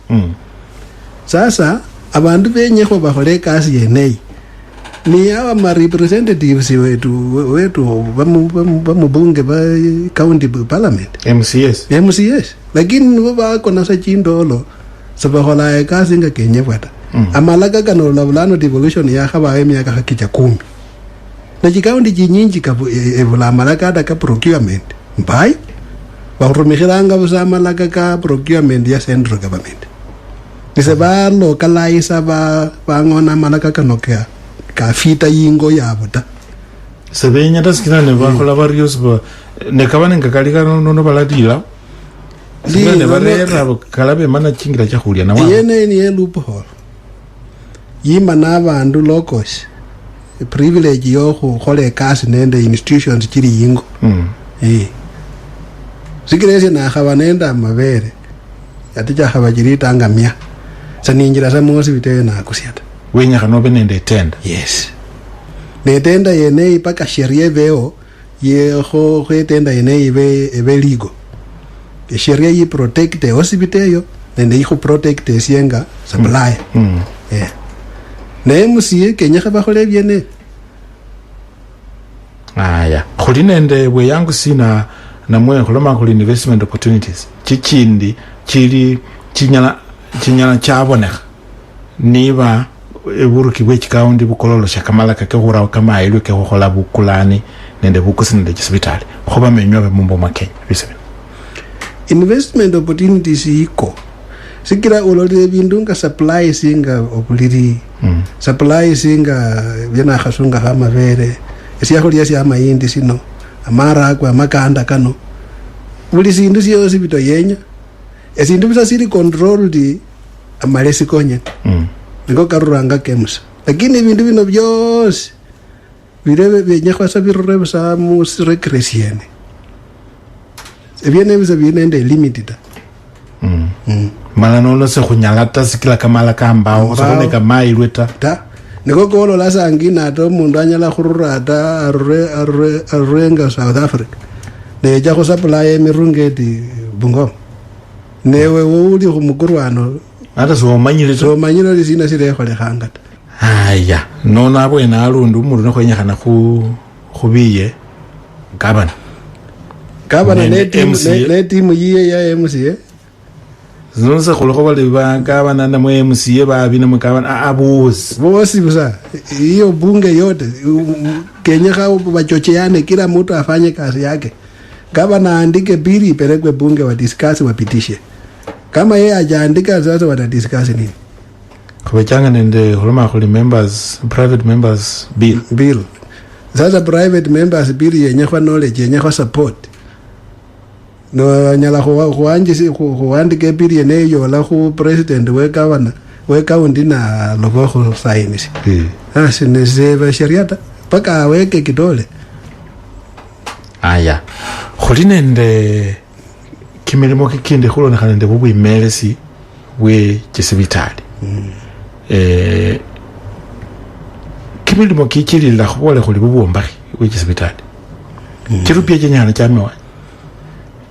sasa abantu benye kho bakhole kasi yenei ni aba ma representatives wetu bamubunge ba county parliament MCS lakini nibo bakona sa chindolo sabahola kazi nga kenye bwata amalaka kano labulano devolution ya khaba emyaka hakija 10 na chikaundi chinyinji ka ebula malaka ada ka procurement mbai barumikhiranga busa malaka ka procurement ya central government dise ba localize ba ngona malaka kano ka fita yingo yabuta sebenya taskina ne bakhola barrios ba ne kabane ngakalika no baladila ne barera kalabe mana chingira cha khulia na wa yene ni loophole yima na bandu locals privilege yo khole kasi nende institutions chiri yingo sikirese na khabanenda mabere atija khabajirita ngamia saninjira sa mosi bite na kusiata wenya kanobe nende tenda yes ne tenda yene ipaka sheria veo ye kho tenda yene ibe ligo e sheria yi protect hospital yo nende yi protect sienga supply ne musie kenya khaba khole biene aya kholi nende bwe yangu sina na mwe khuloma khuli investment opportunities chichindi chili chinyala chabonekha niba eburuki bwe chikaundi bukololo shakamalaka ke khura kama ilwe ke khola bukulani nende bukusi nende chisibitali khoba menywa be mumbo makenya bisebe investment opportunities iko sikira ulole bindunga supply singa opuliri supply singa bena khasunga hama vere esiya kholi ya mayindi sino amara kwa makanda kano buli sindu siyo sibito yenya esindu bisa siri controlled amalesi konye ngo karuranga kemusa lakini ibindu bino byose birebe benyakwa sabirure bisa mu recreation ebyene bisa binende limited mala no se khunyalata sikila kamala kambao sabone kama ilweta ta niko kolo la sangina to mundu anyala khurura ta arrenga South Africa ne ja ko supply emirungeti bungo newe wuli khumukurwano ata so manyile lisina sire khole khangata aya nona bwena alundu mundu nakhwenya khana khubiye gabana ne team yiye ya MCA zonse khulokho bali ba gabana na mwe MCA babina mukabana bosi busa hiyo bunge yote Kenya hao wachocheane kila mtu afanye kazi yake gabana andike bili ipelekwe bunge wa discuss wapitishe kama yeye hajaandika sasa wata discuss nini kubechanga nende huloma khuli private members bill sasa private members bill yenye kwa knowledge yenye kwa support no nyala kuandike bill yenye yo la khu president we governor we county na logo khu sign ne seve shariata paka weke kidole aya khuli nende kimilimo kikindi khulonekha nende bubwimelesi bwe chisibitali kimilimo kichilila khubole khuli bubombakhi bwe chisibitali chirupia chenyana chamewa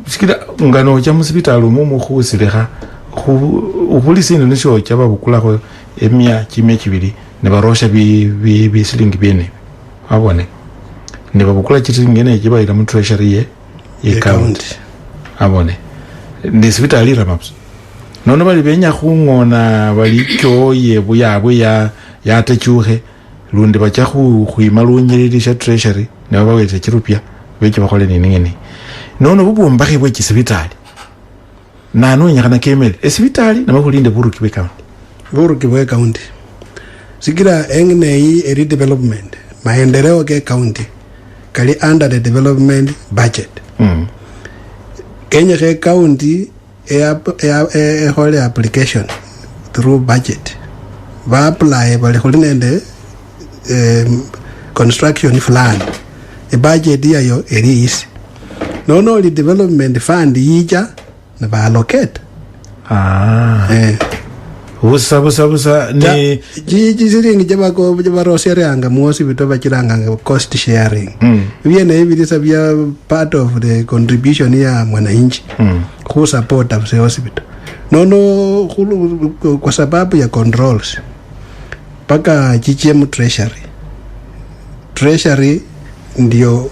sikila ngano cha musibitali umumu khusilekha ubulisini nisho chaba bukulakho emia chime chibili ne barosha bi silingi bene abone ne babukula chitingene chibaira mu treasury ye county abone ndi sibitali ramaps nono bali benya khungona bali kyoye buyabwe ya techuhe lundi bacha khuyima lunyiririsha treasury ne bawete chirupya beche bakhole nini nono bubombakhe bwe chisibitali nano nyakana kemel esibitali na makulinde buruki bwe county sikira engnei eri development maendeleo ke county kali under the development budget Kenya ke county hold application through budget ba apply bali kholinende construction plan e budget yayo eris no li development fund yija na ba allocate busa ni jiziringi jabako jabarosheranga muosi bitoba chiranga cost sharing biene bilisa bya part of the contribution ya mwananchi ku support of hospital no kwa sababu ya controls paka GGM treasury ndio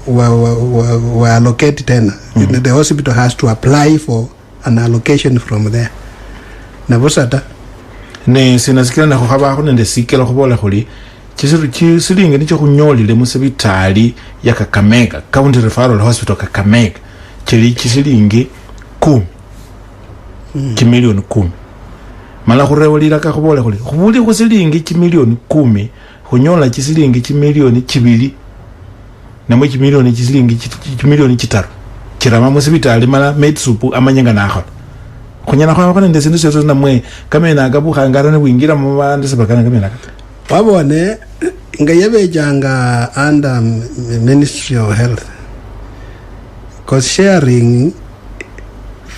wa allocate tena the hospital has to apply for an allocation from there na busata ne sinasikira nako khabaho nende sikela khubola khuli chisilingi nicho khunyolile musibitali ya Kakamega County Referral Hospital Kakamega chili chisilingi 10 chimilioni 10 mala khurewulira ka khubola khuli khubuli khusilingi chimilioni 10 khunyola chisilingi chimilioni 2 namwe chimilioni chimilioni 3 chirama musibitali mala medsupu amanyanga nakho khunyana khwa nende sindu sezo namwe kamena akabukhangara ne bwingira mu bandu sebakana kamena wabone nga yabejanga under Ministry of Health cause sharing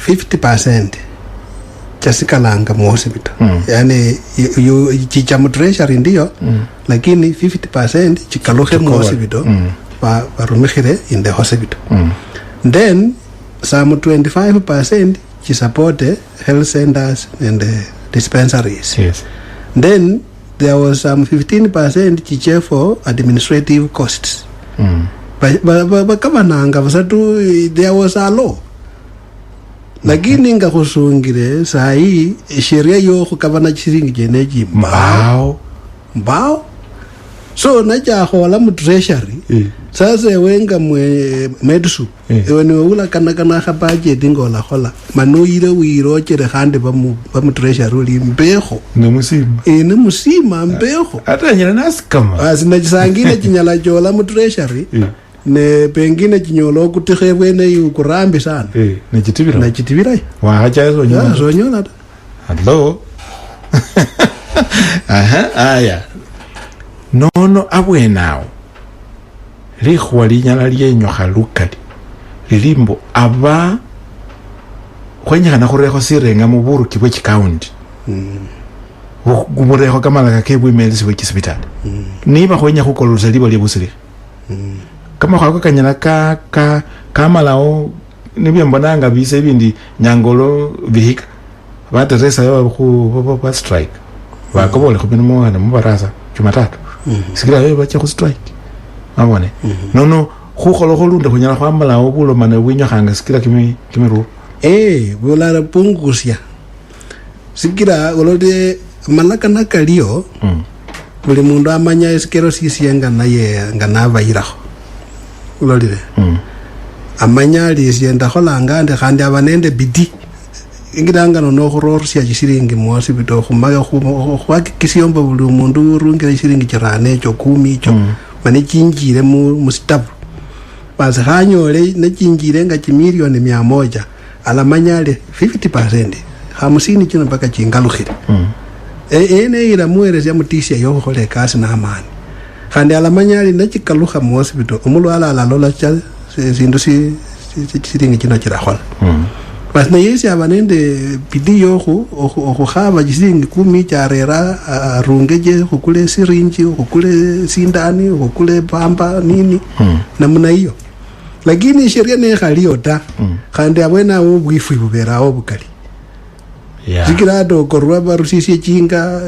50% chasikalanga mu hospital yani chicha mu treasury ndio lakini 50% chikaluhe mu hospital barumikire in the hospital then some 25% to support health centers and dispensaries. Yes. Then there was some 15% to for administrative costs. But there was a law. Lakini nga kusungire saa hii sheria yo kukabana chisingi jeneji mbao so naja hola mu treasury sasa wenga medsu when ula kana budget ngola hola manoire wiro chere hande ba mu treasury uli mbeho ne musima mbeho ata nyana naskama asina chisangine chinyala jola mu treasury ne pengine chinyolo kutekhebwe ne ukurambi sana ne chitibira wa acha so nyola hello aya nono abwenao likhwa linyala lyenyokha lukali lilimbo aba khwenyekhana khurekho sirenga mu buruki bwe chikaundi gumurekho kamalaka kebwimelesi bwe chisibitali niba khwenya khukolosa libo lyebusirikhi kama khwako kanyala kamalawo nibyo mbonanga bise ibindi nyangolo bihika bateresa ba strike bakobole khubina mwana mubarasa Jumatatu sikira wewe bacha ku strike abone nono khukholo khulunda khunyala khwamala obulomane bwinyo khanga sikira kimiru bolara pungusya sikira olode malaka nakaliyo buli mundu amanya isikero sisiyenga naye nganabayiraho olode amanya lisienda kholanga ande khandi abanende bidi ingiranga no khurorsia chisiringi mwasi bito khumaga khwakikisiomba buli mundu urungira chisiringi chirane cho 10 cho mane chinjire mu staff basi khanyole ne chinjire nga chimilioni 100 alamanyale 50% 50 chino mpaka chingalukhire ne ira muerezya mutisia yo khole kasi na amani khandi alamanyale ne chikalukha mu hospital umulwala alalola cha sindu chisiringi chino chirakhola basi na yesi abanende bidi yoho khaba jisingi 10 charera arungeje khukule sirinji khukule sindani khukule pamba nini namna hiyo lakini sheria ne khaliyo ta khandi abwena ubwifu bubera obukali zikira do korwa barusisi chinga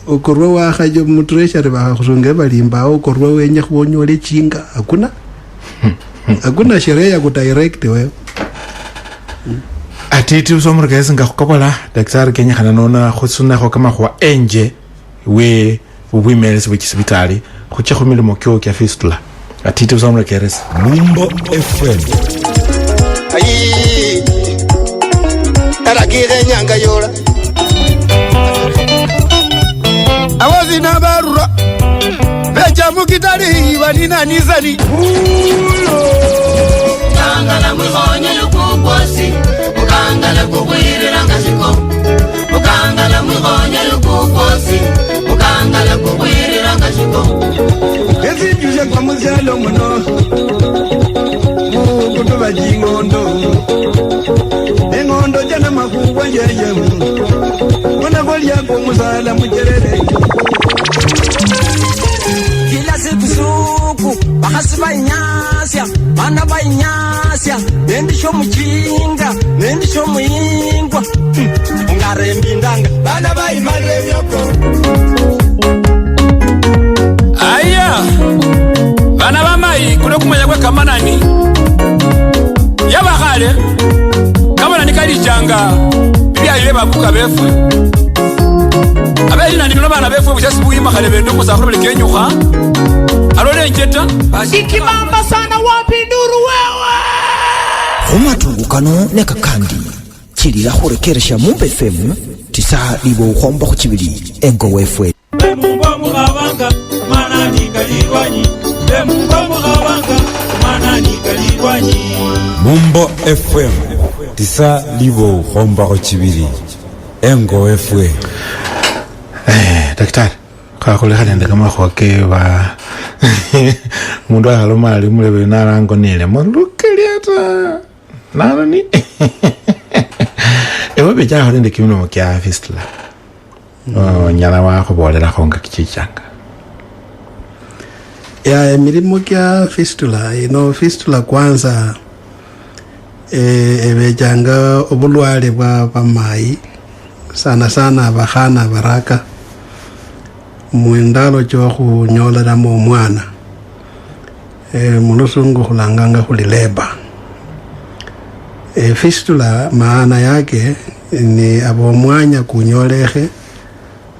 okorwa wa khajo mu treasury ba khusonge balimba okorwa wenye khwonyole chinga hakuna sheria ya kudirect wewe atiti usomurika esinga khukabola daktari kenya khana nona khutsunakho kamakhwa enje we ubwimelesi bwe chisibitali khuche khumilimo kyo kya fistula atiti usomurika eresi Mumbo FM Ayi Arakire nyanga yola Awazi na barura Becha mukitari Vanina nizani Kangala mwihonye lukukwasi Mukangala kukwirira ngashiko Mukangala mwihonye lukukwasi Mukangala kukwirira ngashiko Ezi njuje kwa muzialo muno Mukutuba jingondo Engondo jana makuwa yeye Mwana volya kumusala mujerere Kila siku suku Bahasi bainyasya Bana bainyasya Nendisho mchinga Nendisho mwingwa Ungarembi ndanga Bana baimare vyoko Aya Bana bamai kule kumenya kwe kamanani Yabakhale Kamanani kalijanga Bibya ile babuka befwe abeli nandi bana befwe bushasi buyima khale bende musakuru lekenyuka alole njeta ikibamba sana wapi nduru wewe khumatungukano nekakandi chilila khurekeresha Mumba FM tisa libo khomba khuchibili engo wefwe Mumba mukhabanga manani kalirwanyi Mumba mukhabanga manani kalirwanyi Mumba FM tisa libo khomba khuchibili engo wefwe. Daktari kakhulekha nende kamakhuwa ke ba mundu akhaloma ali mulebe nalangonile molukeliata nanani ewe bejaho nende kimino kya fistula nyala wakhubolelakho nga kichichanga ya milimo kya fistula fistula kwanza ebejanga obulwale bwa bamayi sana abakhana baraka mwendalo chokhunyoleramo omwana mulusungu khulanganga khuli labor. Fistula maana yake ni abomwanya kunyolekhe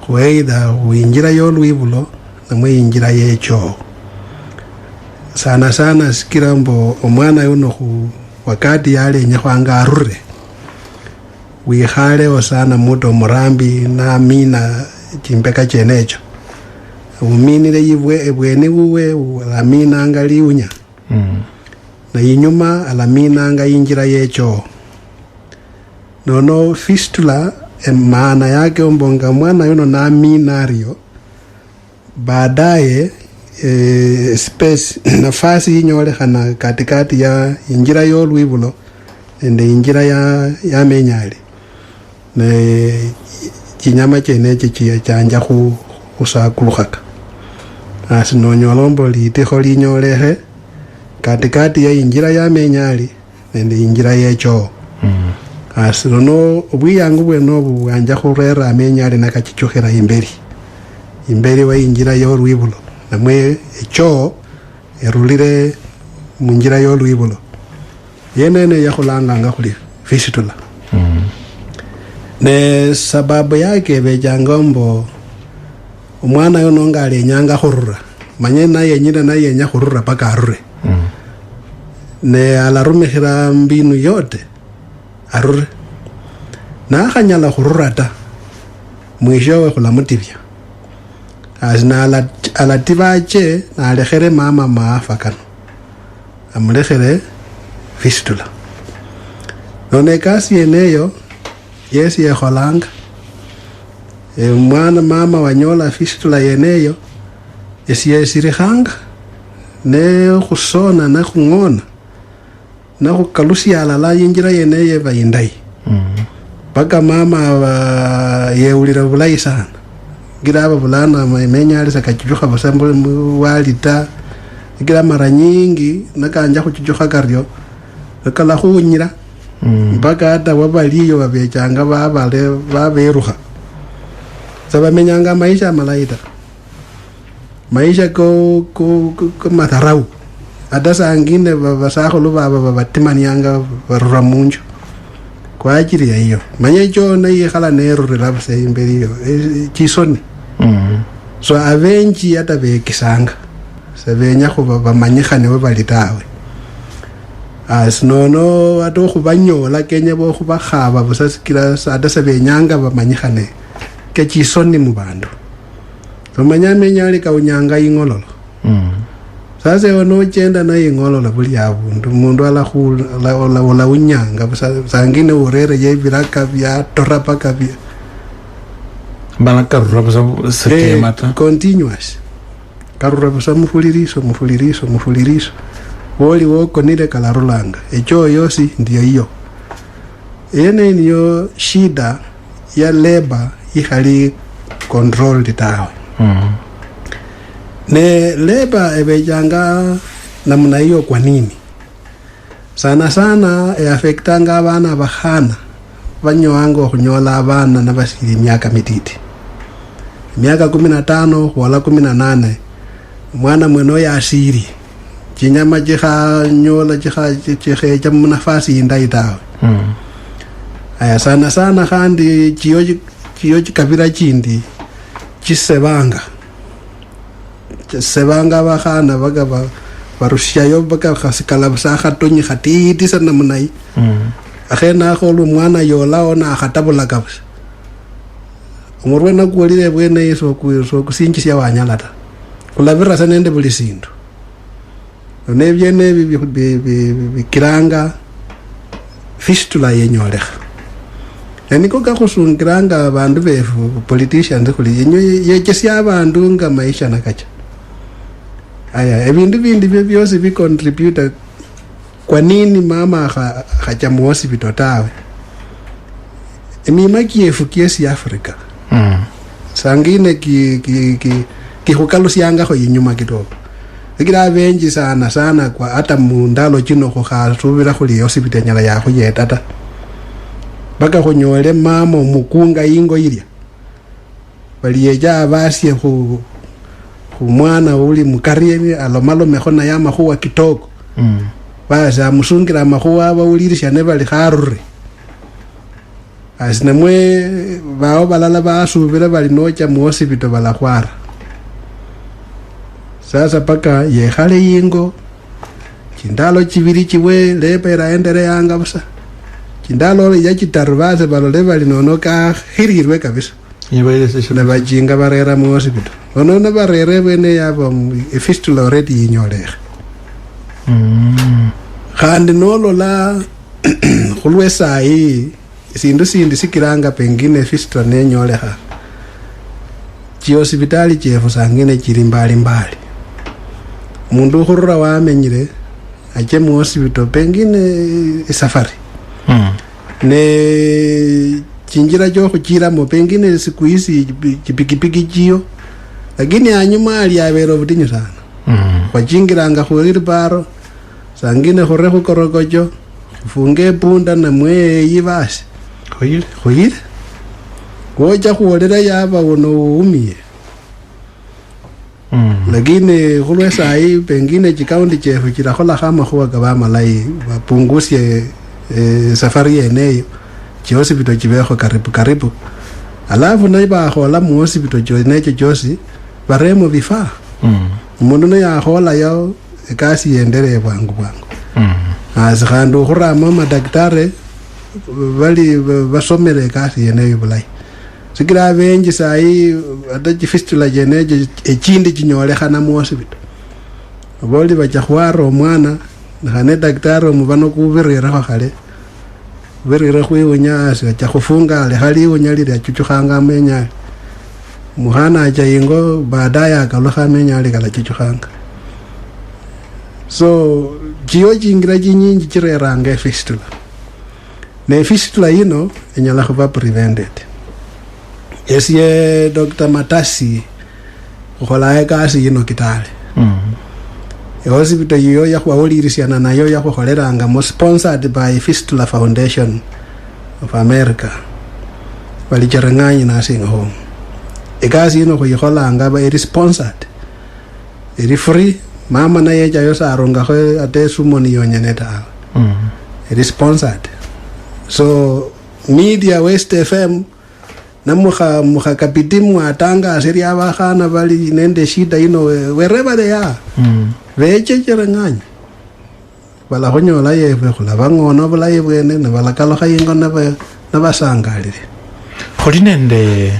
khueitha khuinjira yolwibulo namwe injira yecho sana sikira mbo omwana yuno wakati yalenya khwanga arure wikhale osana muto murambi na mina chimbeka chenecho uminire yibwe ebweni buwe alamina anga liunya na inyuma alamina anga injira yecho nono fistula maana yake ombonga mwana yuno na minario baadaye space nafasi inyolekhana katikati ya injira yolwibulo nende injira ya menyali ne chinyama cheneche chanja khusakulukhaka asinonyolombo litikho linyolekhe katikati ya injira ya menyali nende injira yecho asinono obwiyangu bweno bwanja khurera amenyali nakachichukhira imberi wa injira yolwibulo namwe echo erulire munjira yolwibulo yenene yakhulanganga khuli fistula ne sababu yake bejanga mbo omwana yono nga alenyanga khurura manye naye nyina naye yenya khurura paka arure ne alarumikhira mbinu yote arure na khanyala khurura ta mwishowe khulamutibya azina alatibache na alekhere mama maafa kano amulekhere fistula none kasi yeneyo yesi yekholanga mwana mama wanyola fistula yeneyo esiyesirikhanga ne khusona na khungona na khukalusia alala yinjira yeneyo bayindai paka mama yeulira bulayi sana gira aba bulana menyali sakachijuka basambo walita gira mara nyingi nakanja khuchijuka karyo kala khunyira mpaka hata wabaliyo babechanga baberuha sabamenyanga maisha malaita maisha ko matharau hata sangine basakhulu baba batimanianga barura munju kwa ajili ya hiyo manyecho na yekhala nerurira base imberi yo chisoni so avenji hata bekisanga sabenya khuba bamanyikhane we balitawe asnono ato khubanyola kenye bo khubakhaba busasikira hata sabenyanga bamanyikhane ke chisoni mu bandu so manyamenyali ka unyanga ingololo sasa ono chenda na ingololo buli abundu mundu ala la unyanga sangine urere ye biraka bya torapa kabya bana karura basa sekemata continuous karura basa mufuliriso woli woko nile kalarulanga echo yosi ndio hiyo ene niyo shida ya labor ikhali control ditawe ne labor ebejanga namna hiyo kwa nini sana affectanga abana bakhana banyoanga khunyola abana nabasiri myaka mititi myaka 15 wala 18 mwana mweno ya asiri chinyama chikha nyola chikha chamuna nafasi indai tawe aya sana sana khandi chiyo chikavira chindi chisevanga vakhana vaka varushayo vaka khasikala busa khatonyi khatiti sana munai akhena kholo mwana yolao na khatabula kabisa umurwena kuolile bwene yeso kusinjisya wanyalata kulavira sana ende buli sindu nebyene bikiranga fistula yenyolekha niko kakhusungiranga abandu befu politicians khuli yechesya abandu nga maisha nakacha aya ebindu bindi byosi bicontribute kwa nini mama khacha mu hospital tawe emima kiefu kiesi Afrika sangine kikhukalusyanga kho yinyuma kidogo ikira benji sana kwa hata mundalo chino khasubira khuli hospital nyala yakho yetata baka khonyole mama mukunga ingo ilya baliyeja basye khu mwana uli mukariye alomalome khona ya makhuwa kitoko baza musungira makhuwa abawulirisha ne bali kharure asinemwe bao balala basubira bali nocha mu hospital balakhwara sasa paka yekhale yingo chindalo chibiri chiwe lepera endere yanga busa chindalo ya chitarubase balole bali nonoka khirirwe kabisa na bajinga barera mu hospital ono na barere bene yabo fistula already yinyolekha khandi nolola khulwe sai sindu sindi sikiranga pengine fistula nenyolekha chi hospitali chefu sangine chiri mbali mundu khurura wamenyire ache mu hospital pengine safari ne chinjira jo khuchiramo pengine siku hizi pikipiki chiyo lakini anyuma ali abero butinyu sana kwachingiranga khuliri paro sangine khore khukorokojo funge punda na mwe yibasi khoyile wocha khuolera yaba wono umie lakini khulwe sai pengine chikaunti chefu chirakhola khama khuwa kaba malai bapungusye safari yeneyo chihospitali chibekho karibu alafu naiba khola mu hospital chonecho chosi baremo vifaa umundu ne yakhola yo ekasi yendere bwangu azikhandu khurama madaktari bali basomere ekasi yeneyo bulai sikira benji sai ata fistula yeneyo echindi chinyolekhana mu hospital boli bachakhwara omwana khane daktari omubano kubirira khale birira khwiunya acha khufunga ale khali unyalira chuchukhanga amenya muhana acha ingo baadaye akalokha amenya ale kala chuchukhanga so jiyo jingira jinyingi chireranga fistula ne fistula ino enyala khuba prevented ye Dr. Matasi khola ekasi ino kitale hospital yo ya khwawulirisiana nayo ya khukholeranga mo sponsored by Fistula Foundation of America bali cherengani nursing home ekasi ino khuyikholanga ba sponsored eri free mama na yeja yo saronga kho ate sumoni yonyeneta eri sponsored so media West FM namukha kapitimu atanga asiri abakhana bali nende shida ino wherever they are vechechere bala khonyola yefe khulaba ngono bulayi bwene ne balakalokha ingo na basangalire kholi nende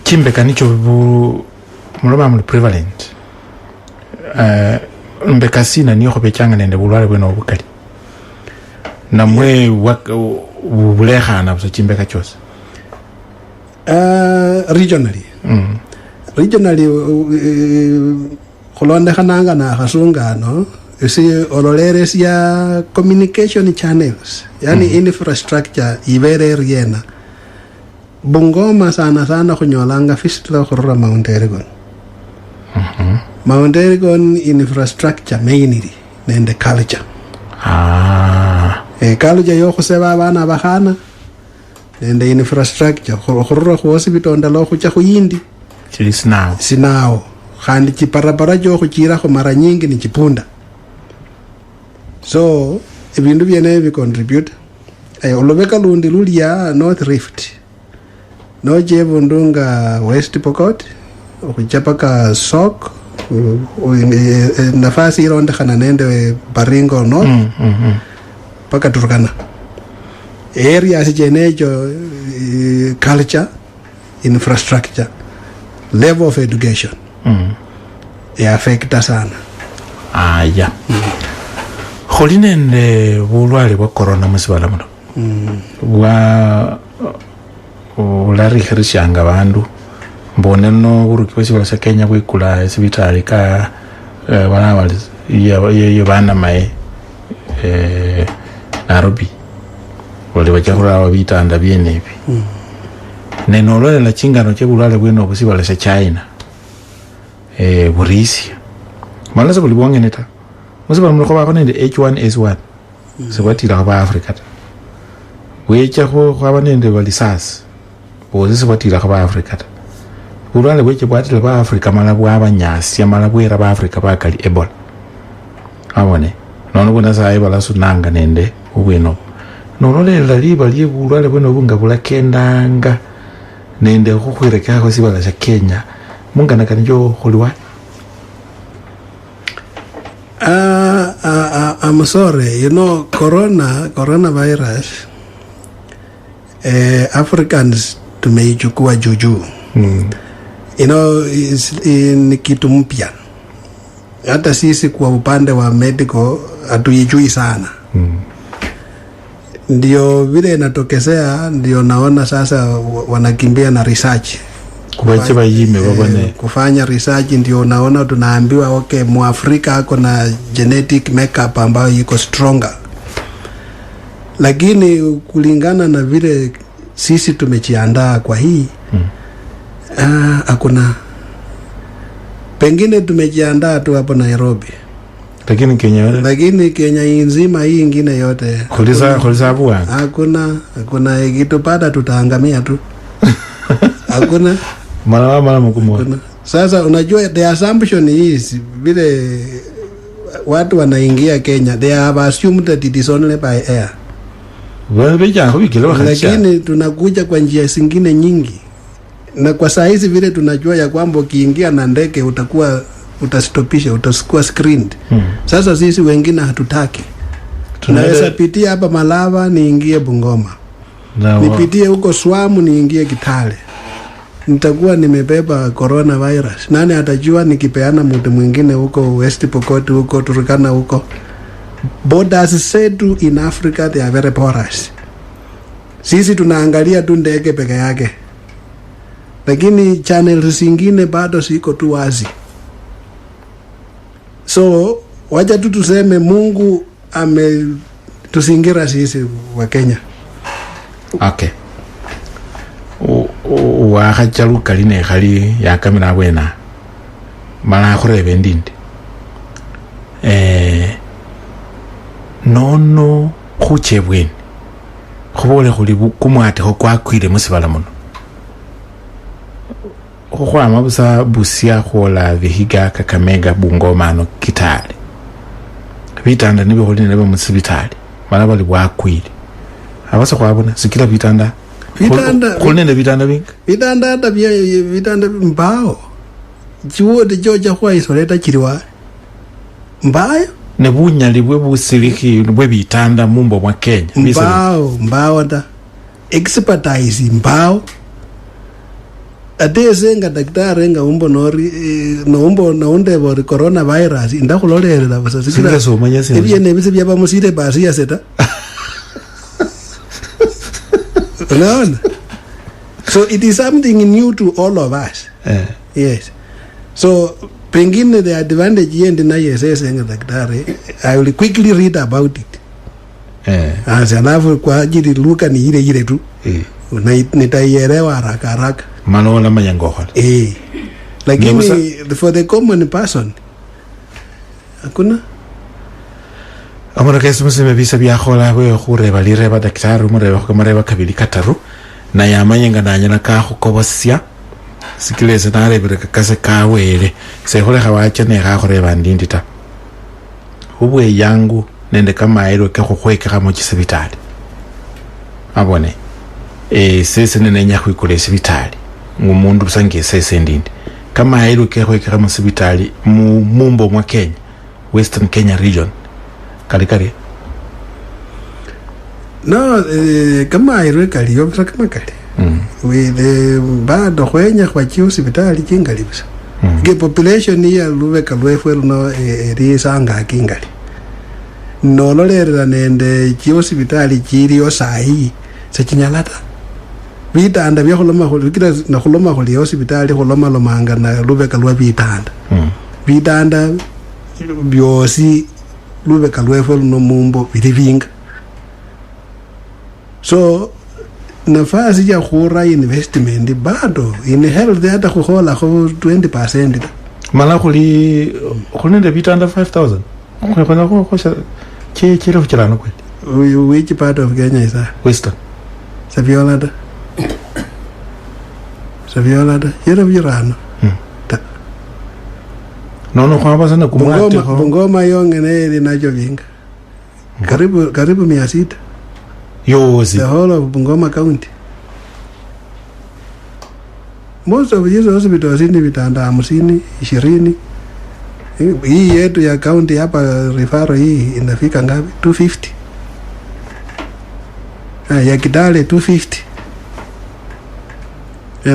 chimbeka nicho muloma muli prevalent mbeka sina niyo khobechanga nende bulwale bwene obukali namwe bulekhana busa chimbeka chose regionally khulondekhananga na khasungano isi ololere ya communication channels yani infrastructure ibere riena Bungoma sana khunyolanga fistula khurura Mount Elgon Mount Elgon infrastructure mainly nende culture culture yo khuseba abana bakhana nende infrastructure khurura hospital ndalo khucha khuyindi chili sinao khandi chiparapara jo khuchira khu mara nyingi ni chipunda so ebindu byene bi contribute olubeka lundi lulia North Rift nojevo ndunga West Pokot okuchapaka Sok nafasi irondekhana nende Baringo North paka Turkana areas chenecho culture infrastructure level of education affecta sana aya kholi nende bulwale bwa corona musibala muno bwa ularikhirishyanga bandu mbone no buruki bwesibala sya Kenya bwikula esibitali ka bana bali ye bana mai Nairobi wale bachakhula bitanda byenebi nenololela chingano che bulwale bweno busibala sya China burisi malasa buli bwangeneta musibala muno khoba khonende H1S1 sebatila ba Africa wecha khaba nende balisas boze sebatila ba Africa bulwale bweche bwatila ba Africa mala bwabanyasya mala bwera ba Africa bakali Ebola abone nono bona sai bala sunanga nende ubweno nololela libali bulwale bweno bunga bulakendanga nende khukhwireka kho sibala sya Kenya mungana kanjo kholiwa. I'm sorry, coronavirus Africans tumeichukua juju. Ni kitu mpya. Hata sisi kwa upande wa medical hatuijui sana. Ndio vile inatokezea, ndio naona sasa wanakimbia na research. Kufanya research ndio naona tunaambiwa okay, Muafrika ako na genetic makeup ambayo iko stronger. Lakini kulingana na vile sisi tumejiandaa kwa hii hakuna, pengine tumejiandaa tu hapo Nairobi, lakini Kenya nzima hii ingine yote hakuna ikitupata tutaangamia tu. Hakuna mala mkumo. Sasa unajua the assumption is vile watu wanaingia Kenya, they have assumed that it is only by air. Lakini tunakuja kwa njia zingine nyingi, na kwa saa hizi vile tunajua ya kwamba ukiingia na ndege utastopisha, utakuwa screened. Sasa sisi wengine hatutaki. Tunaweza pitia hapa Malava niingie Bungoma, nipitie huko Swamu niingie Kitale, nitakuwa nimebeba coronavirus. Nani atajua nikipeana mtu mwingine huko West Pokot, huko Turkana, huko borders zetu in Africa they are very porous. Sisi tunaangalia tu ndege peke yake, lakini channels zingine bado ziko tu wazi. So wacha tu tuseme Mungu tusingira sisi wa Kenya. Okay. Wahachalu kaline khali yakamira bwena mala khurebe ndindi nono khuchebweni khubole khuli kumwate kwakwile musibala muno khokhwama busa busia khola Vihiga, Kakamega, Bungoma no Kitale bitanda nibe khuli nebe musibitali mala bali bwakwile abasa khwabona sikila bitanda khulende bitanda bingi bitanda mbao chiwode joja kwa isoleta chiriwa mbayo ne bunyali bwe busiriki bwe bitanda mumbo mwa Kenya mbao da expertise mbao adesenga daktari nga umbo nori no naunde bori coronavirus ndakhulolera basa sikira ebye nebise byaba musire basi yaseta. No. So it is something new to all of us. Yes. So pengine the advantage yende na yesesenga daktari, I will quickly read about it. As alafu kwa ajili luka ni ile tu. Nitaielewa haraka. Manola mayangohol. Lakini for the common person hakuna. Amara kesi musime bisa byakhola bwe khureba lireba daktari umureba khumareba kabili kataru na yamanyenga nanyana ka khukobosya sikileze narebere kakase kawele sekhole khawacha ne ga khureba ndindi ta ubwe yangu nende kama ero ke khukhweka mu kisibitali abone sese nenya kwikole sibitali ngumundu busange sese ndindi kama hilo kekwe mu sibitali mumbo mwa Kenya Western Kenya region kali no kama hilo kali yobsa kama kali we bado kwenya kwa hospitali kingali bisa ge population ya Lubeka lwefwe no risanga kingali no lolera nende hospitali kiri osahi sekinyalata bitanda bya khuloma khulira na khuloma khuli hospitali khuloma lomanga na Lubeka lwa bitanda bitanda byosi Lubeka lwefwe no mumbo birivinga so nafasi ya khura investment bado in health hata khukhola kho 20% mala khuli khunende bitanda 5000 khona khosha chelo chirano kweli which part of Kenya is that? Western Saviola yero virano no kwamba sana kumwate Bungoma yongene linacho vinga karibu 600 yozi the whole of Bungoma County. Most of these hospitals ni vitanda 50 20. Hii yetu ya county hapa referral hii inafika ngapi? 250. Ya Kidale 250.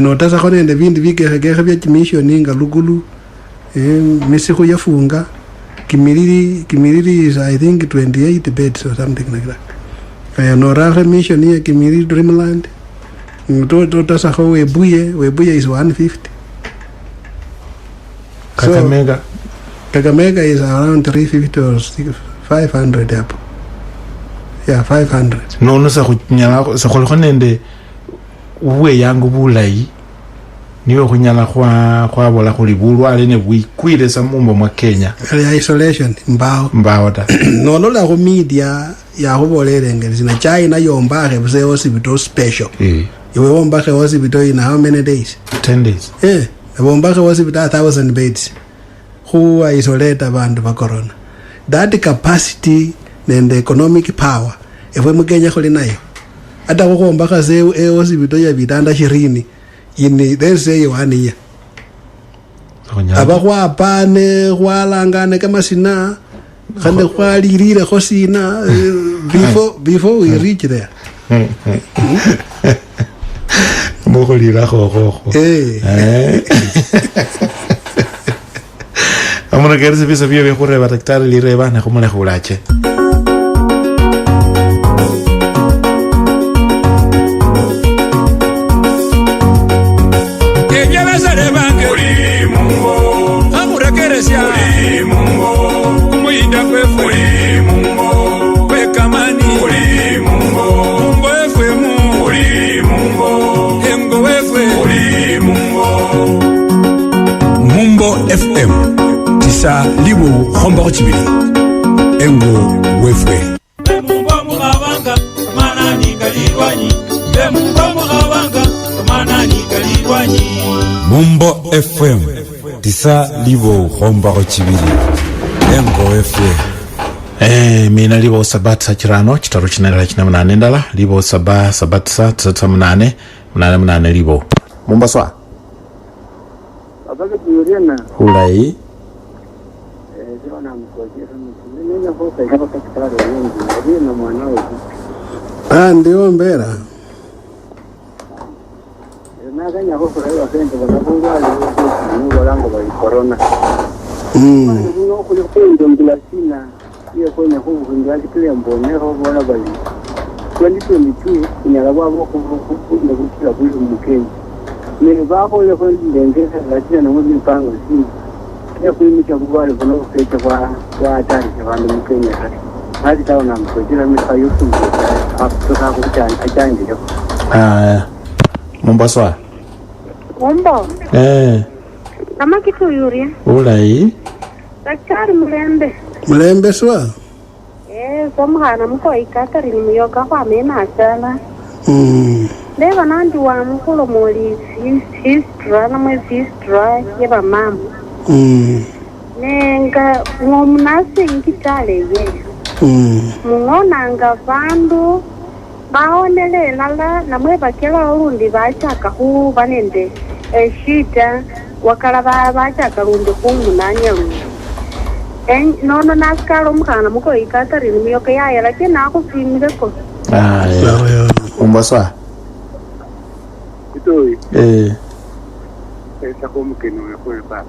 Notasa kone ende vindi vike vya mission inga lugulu misiku yafunga Kimiriri is I think 28 beds or something like that. Norare mission here Kimiriri Dreamland totasa ho Webuye is 150. Kakamega is around 350 or 500 hapo. Yeah, 500. No sa kunyala sa khonende uwe yangu bulai niwe kunyala kwa bola kulibulwa alene bwikwire sa mumbo mwa Kenya. Isolation mbao ta. No la go media ya go bolere ngezi na China yomba ke buse hospital special. Iwe womba ke hospital in how many days? 10 days. Womba ke hospital 1000 beds. Who isolate abantu ba corona. That capacity and the economic power if we mukenya kholi nayo ata go gomba ka se hospital ya bitanda 20 in they say 1 year aba kwa pane kwa langane kama sina khande kwa lirire go sina before we reach there mo go lira go amona ke re se bia go re ba taktare lire ba na go mo le go lache FM tisa libo khomba chibili engo wefwe Mumbo mugabanga manani kalirwanyi Mumbo mugabanga manani kalirwanyi Mumbo FM tisa libo khomba chibili engo wefwe mina libo sabata chirano chitaro chinera chinamunane ndala libo sabata tsamunane munane libo mumba swa Abaka tuyuriana ulai zona mkojera nenya hoka hapa katika wengi na mwanao ndio mbera na kanya hoka leo asante kwa sababu wale ni walango wa corona no kulikwenda mbilasina hiyo kwenye huko ndio kile mbonero bora bali 2022 inyalabwa boko ndio kila kitu mkenya ni bako ile kwa ndengeza lakini na mmoja mpango si ya kuimicha kubali kuna kukecha kwa hatari kwa ndio mkenya hadi tawa na mkojera mika yusu kutoka kuchana achanje Mombasa Mombo kama kitu yuria ulai daktari Mlembe swa kwa mwana mko ikatari ni muyoga kwa mena sana Leva nandi wa mkolo moli history na mwe history yeba mama nenga ngomnasi ngitale ye mungona nga vandu baondelela la namwe bakela olundi bachaka huba nende shida wakala bachaka lundi humunanya lundi nono nasikala omukhana muko ikatarini miyoka yaya lakini nakhufimileko umbaswa Itoyi. Esa kumkeni wewe baba.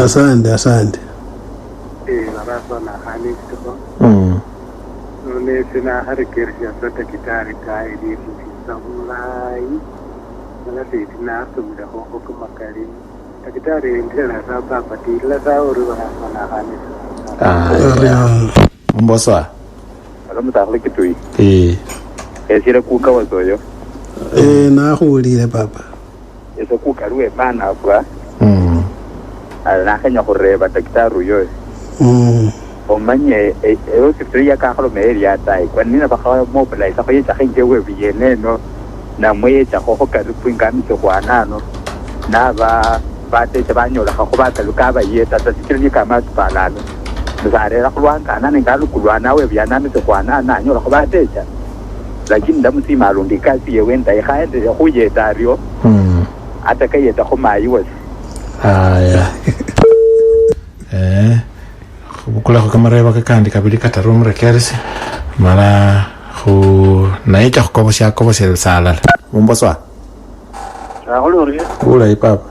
Asante. Larasa na hani kito. None sina harikirsi asota kitari kai di samulai. Nala sitina sumda ho kumakari. Kitari ndela sa baba ti la sa uru na hani. Umbaswa. Alamu takle kitoi. Esira kuka wazoyo. Nahulile papa. Eso kukaluwe bana kwa. Nakanya kureba daktari yo. Omanye sifria ka khalo meri atai kwa nina ba khawa mo bla isa khoye tsa khenge we biene no na moye tsa go ka re puinga ntse go anano na ba te tsa banyola ga go batla ka ba yeta tsa tsiri ka ma tsalana mzare ra khulwa kana ne ngalu kulwa na we bya nami tse go anana nyola go ba te tsa lakini ndamusi malundi kasi ye wenda ikhaende go yeta rio ata ka yeta go mai was ya kula ko kamareba ka kandi kabili kataru mrekerse mara khu naicha ko bosya sala umboswa holori ula ipapa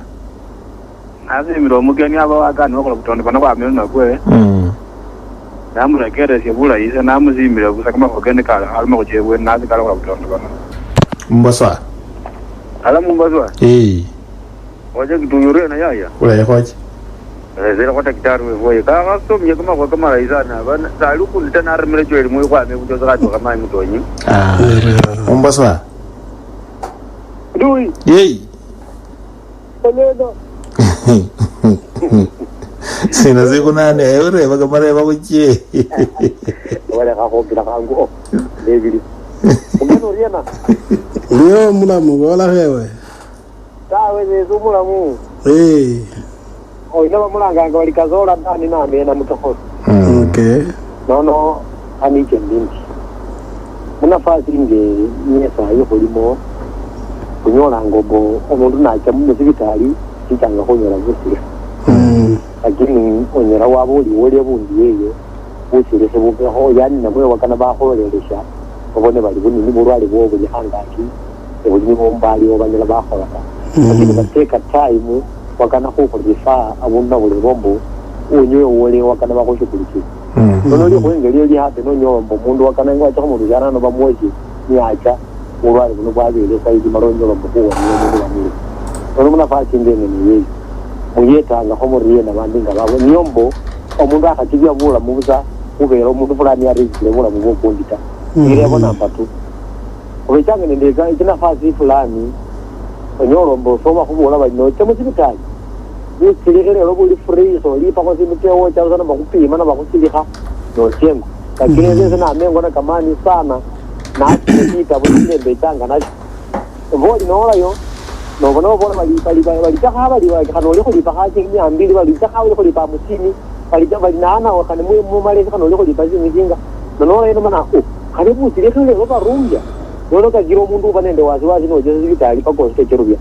azi miro mugeni aba akani ko kutonda bana kwa mena kwe namrekerse bula isa namuzimira busa kama ogene kala alma ko jewe nazi kala ko kutonda bana umboswa ala mumboswa oje kiduyure na yaya ula yakoje zera kwa daktari wewe kama somye kama kwa kama raizana bana saluku litana armele jweli moyo kwa me kujoza kati kama mutonyi umbaswa dui oledo sina ziku nane eure baka mareba kuchie wala ka hobira kangu debili umeno riena leo mulamu wala hewe tawe zezu mulamu ina mulanga wali kazola ndani na mena mutoko no anike ndingi munafasi nge nyesa yo kulimo kunyola ngobo omuntu nacha mu sibitali kitanga kunyola gusi lakini onyera wabo woli bundi yeyo busire sebuke ho yani namwe wakana baholelesha obone bali bunini burwali bwo buli hangaki ebuli bombali obanyala bahola lakini bateka time wakana huko vifaa abunda buli bombo unyo wole wakana bakoshuguliki nono li kwengeli li hade no nyombo mundu wakana ngwa cha mundu jana no bamwoji ni acha urwali buno bwabele saidi maronyo lo mbuwa ni mundu bamuri nono muna fachi ndene ni yeyi muyeta nga homoriye na bandinga bawe nyombo omundu akatibya bula mubuza ubero mundu fulani yarizile bula mubokundita ile bona mpatu obechanga ndeza ikina fasi fulani onyorombo soma kubola bano temo sibitali nisikile lo buli free so lipa kwa simuteo cha sana bakupima na bakusilika no chengo lakini leo na mengo na kamani sana na kupita buli betanga na voli nola yo no bono bali taka bali kanole ko lipa haje ni ambili bali taka ko lipa musini bali nana wakane mu male kanole ko lipa zinga no eno mana ko karibu sileka lo barumya nono kagiro mundu banende waziwazi no je sibitali pako sekirubya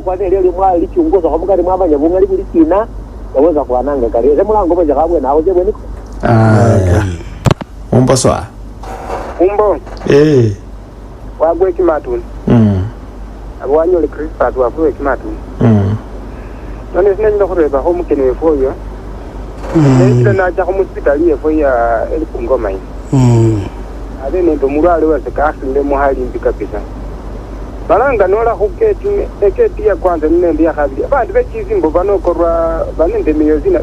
kwa leo leo mwali chunguza kwa mukari mwabanya bungali kuli kina yaweza kuananga kare ze mulango baje kabwe nawo je bweniko umbaswa umbo wagwe kimatuni abwanyole Christmas wafwe kimatuni none sinenye no kureba ho mukene wefoyo nende na cha hospitali yefoya elipungoma ade nendo murale wase kasinde muhali mbikapisa balanga nola eketi ya kwanza nende ya habili abantu bekizimbo banokorwa banende miyozina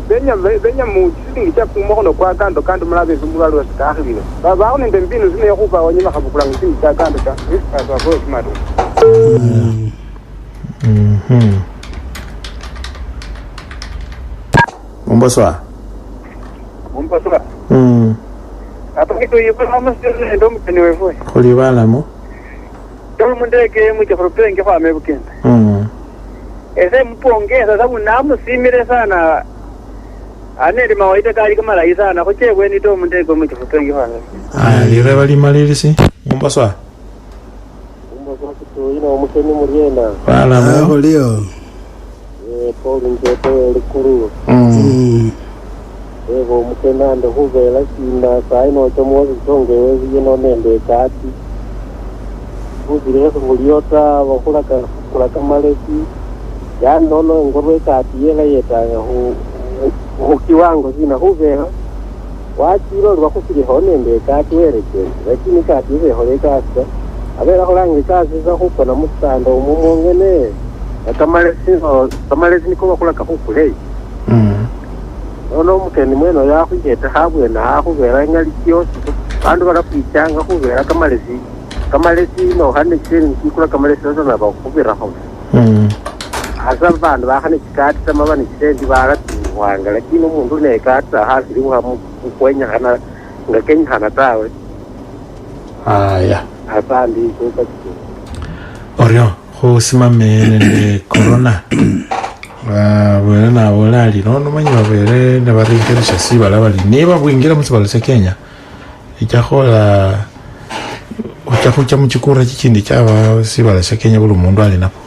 benya mu singi cha kumono kwa kando mulabe zumulalo sikahibile baba nende mbinu zine yokuba wanyima kabukulanga singi cha kando cha Christmas wa boy kimado umbaswa apa kitu yipo amasirne ndo muteni wewe kuli balamo Todo mundeke mucha propenge kwa mebukenda. Ese mpongeza sababu namu simire sana. ane mawaita kali kama raisa na kuchebwe ni to mtego mchifupengi hana lireba limalilisi Mombasa ina omukeni muriena bala mo lio Paul njeto likuru evo mukena ndo huvela kina saino chomozi tonge wezi yeno nende kati uzireko muliota wakula kamaleki ya nono ngorwe kati yela yetanga hu kiwango zina huvela wachiro lwakufiri honende kati wereke lakini kati hole kati abera holangi kazi za huko na mustando umumongene kamalesi niko bakula kahukule ono mukeni mweno yakhuyeta habwena akhubera ngali kyosi bandu barakwitanga khubera kamalesi no hane cheni kikula kamalesi na bakubira ho asa bandu bakhane chikati sama bani chendi baratuwanga lakini umundu ne kata hasiri kwenya kana ngakenya kana tawe aya asandi kuka orio khusimame nende corona bwele nabola ali nono manyi babele ne baringeresha sibala bali niba bwingira musibala se Kenya ichakhola uchakucha muchikura chichindi chaba sibala se Kenya buli mundu ali napo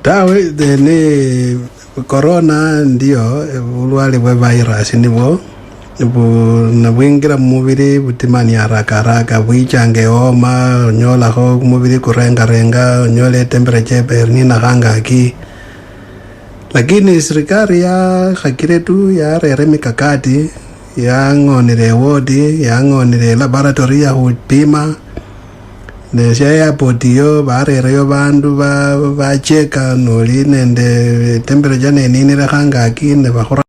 tawe ne corona ndio ulwale bwa virus nibwo na bwingira mumubiri butimani haraka bwichange homa nyola ho mumubiri kurenga nyole temperature berni na hangaki lakini serikali ya hakire tu ya rere mikakati ya ngonire wodi ya ngonire laboratory ya upima nesha ya potiyo barere yo bandu ba cheka noli nende temperature nini hangaki ne bahora